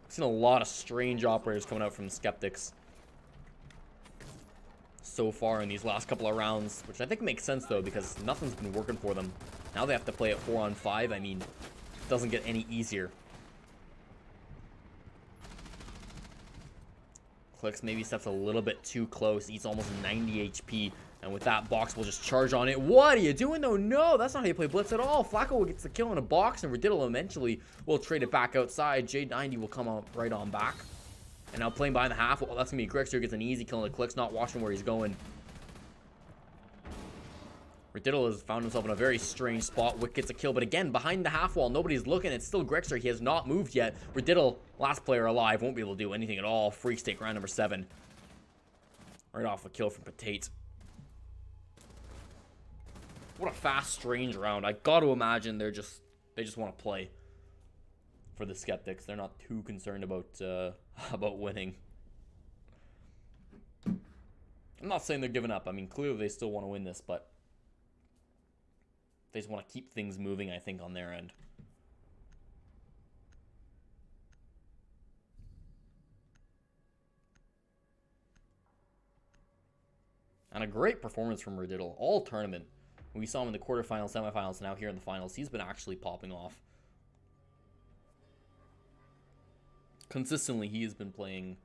Speaker 1: I've seen a lot of strange operators coming out from the Skeptics so far in these last couple of rounds, which I think makes sense though because nothing's been working for them. Now they have to play at 4-on-5. I mean, it doesn't get any easier. Clicks maybe steps a little bit too close, eats almost 90 HP, and with that, Box will just charge on it. What are you doing though? No, that's not how you play Blitz at all. Flacco gets the kill in a box, and Rididdle eventually will trade it back outside. J90 will come out right on back. And now playing behind the half, well, that's going to be Grixer, gets an easy kill on the Clicks, not watching where he's going. Rididdle has found himself in a very strange spot. Wick gets a kill, but again, behind the half wall, nobody's looking. It's still Grixer. He has not moved yet. Rididdle, last player alive, won't be able to do anything at all. Freaks take round number 7. Right off a kill from Patate. What a fast, strange round. I got to imagine they just want to play for the Skeptics. They're not too concerned about about winning. I'm not saying they're giving up. I mean, clearly they still want to win this, but they just want to keep things moving, I think, on their end. And a great performance from Rididdle all tournament. We saw him in the quarterfinals, semifinals, now here in the finals. He's been actually popping off. Consistently, he has been playing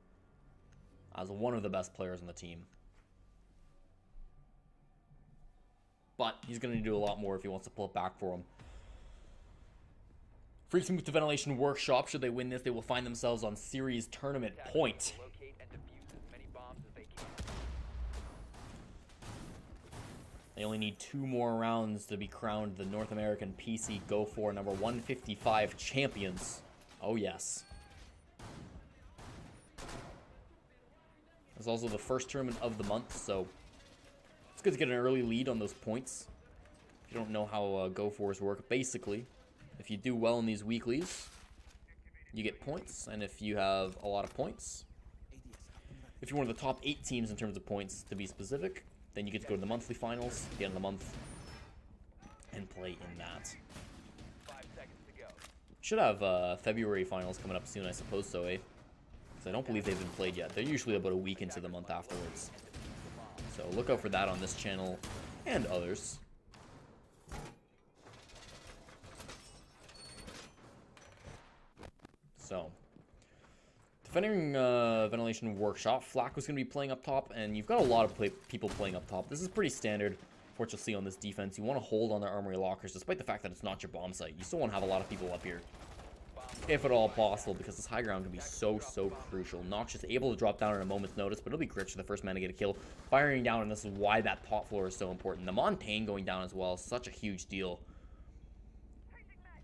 Speaker 1: as one of the best players on the team. But he's going to do a lot more if he wants to pull it back for him. Freaks move to Ventilation Workshop. Should they win this, they will find themselves on series tournament point.
Speaker 2: Locate and defuse as many bombs as they can.
Speaker 1: They only need 2 more rounds to be crowned the North American PC Go4 number 155 champions. Oh yes. It's also the first tournament of the month, so it's good to get an early lead on those points. If you don't know how Go4s work, basically, if you do well in these weeklies, you get points, and if you have a lot of points, if you're one of the top 8 teams in terms of points, to be specific, then you get to go to the monthly finals at the end of the month and play in that.
Speaker 2: 5 seconds to go.
Speaker 1: Should have February finals coming up soon, I suppose so, eh? Because I don't believe they've been played yet. They're usually about a week into the month afterwards. So look out for that on this channel and others. So, defending Ventilation Workshop, Flak was going to be playing up top, and you've got a lot of people playing up top. This is pretty standard for what you'll see on this defense. You want to hold on their armory lockers, despite the fact that it's not your bomb site. You still want to have a lot of people up here. if at all possible, because this high ground can be so crucial. Nox just able to drop down at a moment's notice, but it'll be Gritch, the first man to get a kill, firing down, and this is why that pot floor is so important. The Montaigne going down as well is such a huge deal.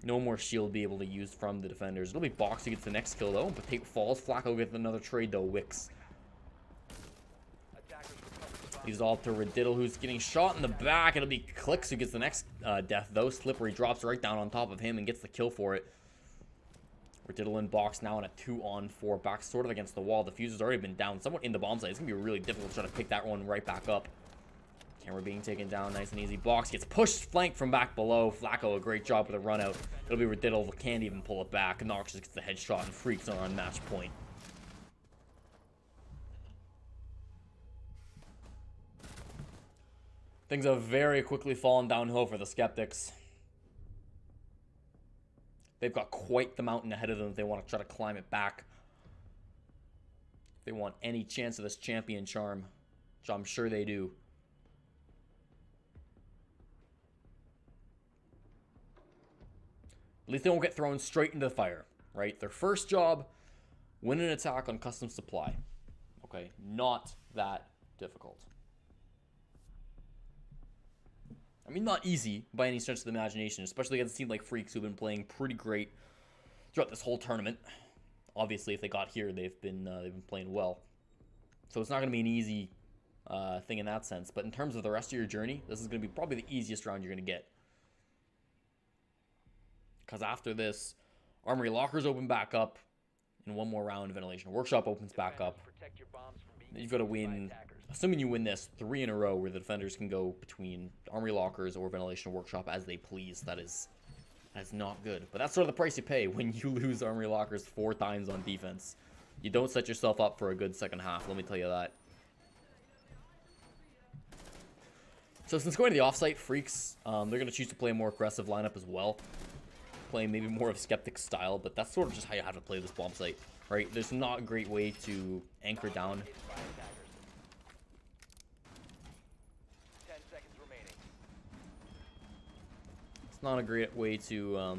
Speaker 1: No more shield be able to use from the defenders. It'll be Box who gets the next kill, though. But Tate falls. Flacco gets another trade, though. Wicks. He's all to Rididdle, who's getting shot in the back. It'll be Clicks who gets the next death, though. Slippery drops right down on top of him and gets the kill for it. Rididdle in Box now on a 2-on-4. Back sort of against the wall. The fuse has already been down somewhat in the bomb site. It's going to be really difficult to try to pick that one right back up. Camera being taken down, nice and easy. Box gets pushed flank from back below. Flacco, a great job with a run out. It'll be Rididdle, can't even pull it back. Nox just gets the headshot, and Freaks are on match point. Things have very quickly fallen downhill for the Skeptics. They've got quite the mountain ahead of them if they want to try to climb it back. If they want any chance of this champion charm, which I'm sure they do. At least they won't get thrown straight into the fire, right? Their first job, win an attack on custom supply. Okay, not that difficult. I mean, not easy by any stretch of the imagination, especially against a team like Freaks who've been playing pretty great throughout this whole tournament. Obviously, if they got here, they've been playing well. So it's not going to be an easy thing in that sense. But in terms of the rest of your journey, this is going to be probably the easiest round you're going to get. Because after this, Armory Lockers open back up. In one more round, Ventilation Workshop opens back up. You've got to win, assuming you win this, 3 in a row where the defenders can go between Armory Lockers or Ventilation Workshop as they please. That's not good. But that's sort of the price you pay when you lose Armory Lockers 4 times on defense. You don't set yourself up for a good second half, let me tell you that. So since going to the offsite, Freaks, they're going to choose to play a more aggressive lineup as well. Playing maybe more of Skeptic style, but that's sort of just how you have to play this bomb site, right? There's not a great way to anchor down.
Speaker 2: 10 seconds remaining.
Speaker 1: It's not a great way to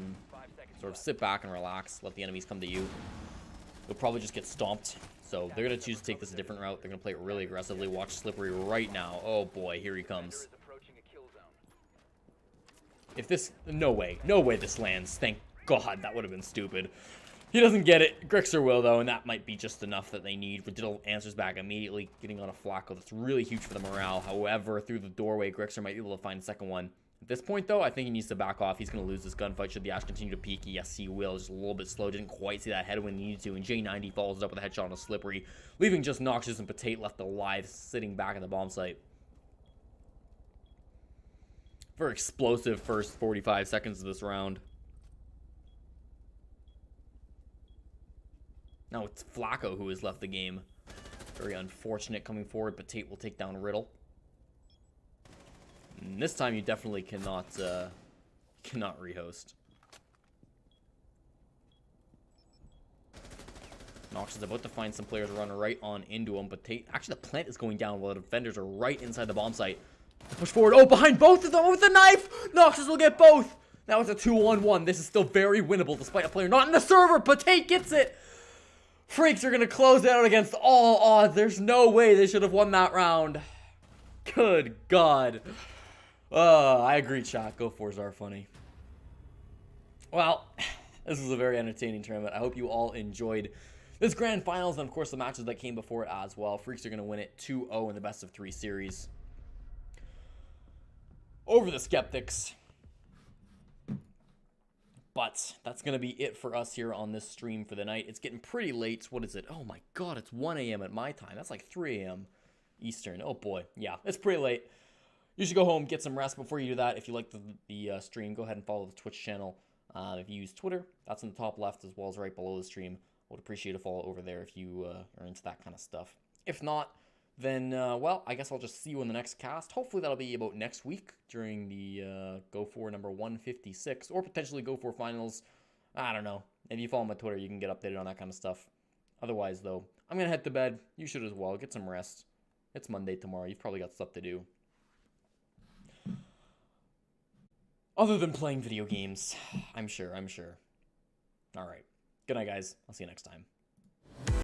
Speaker 1: sort of sit back and relax, let the enemies come to you. You'll probably just get stomped. So they're going to choose to take this a different route. They're going to play it really aggressively. Watch Slippery right now. Oh boy, here he comes. If this... No way this lands. Thank God, that would have been stupid. He doesn't get it. Grixer will, though, and that might be just enough that they need. Rididdle answers back immediately, getting on a Flacco. That's really huge for the morale. However, through the doorway, Grixer might be able to find a second one. At this point, though, I think he needs to back off. He's going to lose this gunfight should the Ash continue to peek. Yes, he will. Just a little bit slow. Didn't quite see that head when he needed to, and J90 follows up with a headshot on a Slippery, leaving just Noxious and Potate left alive, sitting back at the bomb site. Very explosive first 45 seconds of this round. Now it's Flacco who has left the game. Very unfortunate coming forward, but Tate will take down Riddle. And this time you definitely cannot rehost. Nox is about to find some players run right on into him, but Tate... Actually, the plant is going down while the defenders are right inside the bomb site. Push forward. Oh, behind both of them with the knife! Noxus will get both! Now it's a 2-on-1. This is still very winnable despite a player not in the server, but Tate gets it! Freaks are going to close it out against all odds. There's no way they should have won that round. Good God. I agree, chat. Go4s are funny. Well, this was a very entertaining tournament. I hope you all enjoyed this grand finals and, of course, the matches that came before it as well. Freaks are going to win it 2-0 in the best of 3 series over the Skeptics. But that's going to be it for us here on this stream for the night. It's getting pretty late. What is it? Oh my God, it's 1 a.m. at my time. That's like 3 a.m. Eastern. Oh boy. Yeah, it's pretty late. You should go home, get some rest before you do that. If you like the stream, go ahead and follow the Twitch channel. If you use Twitter, that's in the top left as well as right below the stream. I would appreciate a follow over there if you are into that kind of stuff. If not, then, well, I guess I'll just see you in the next cast. Hopefully that'll be about next week during the Go4 number 156, or potentially Go4 finals. I don't know. If you follow my Twitter, you can get updated on that kind of stuff. Otherwise, though, I'm going to head to bed. You should as well. Get some rest. It's Monday tomorrow. You've probably got stuff to do. Other than playing video games. I'm sure. All right. Good night, guys. I'll see you next time.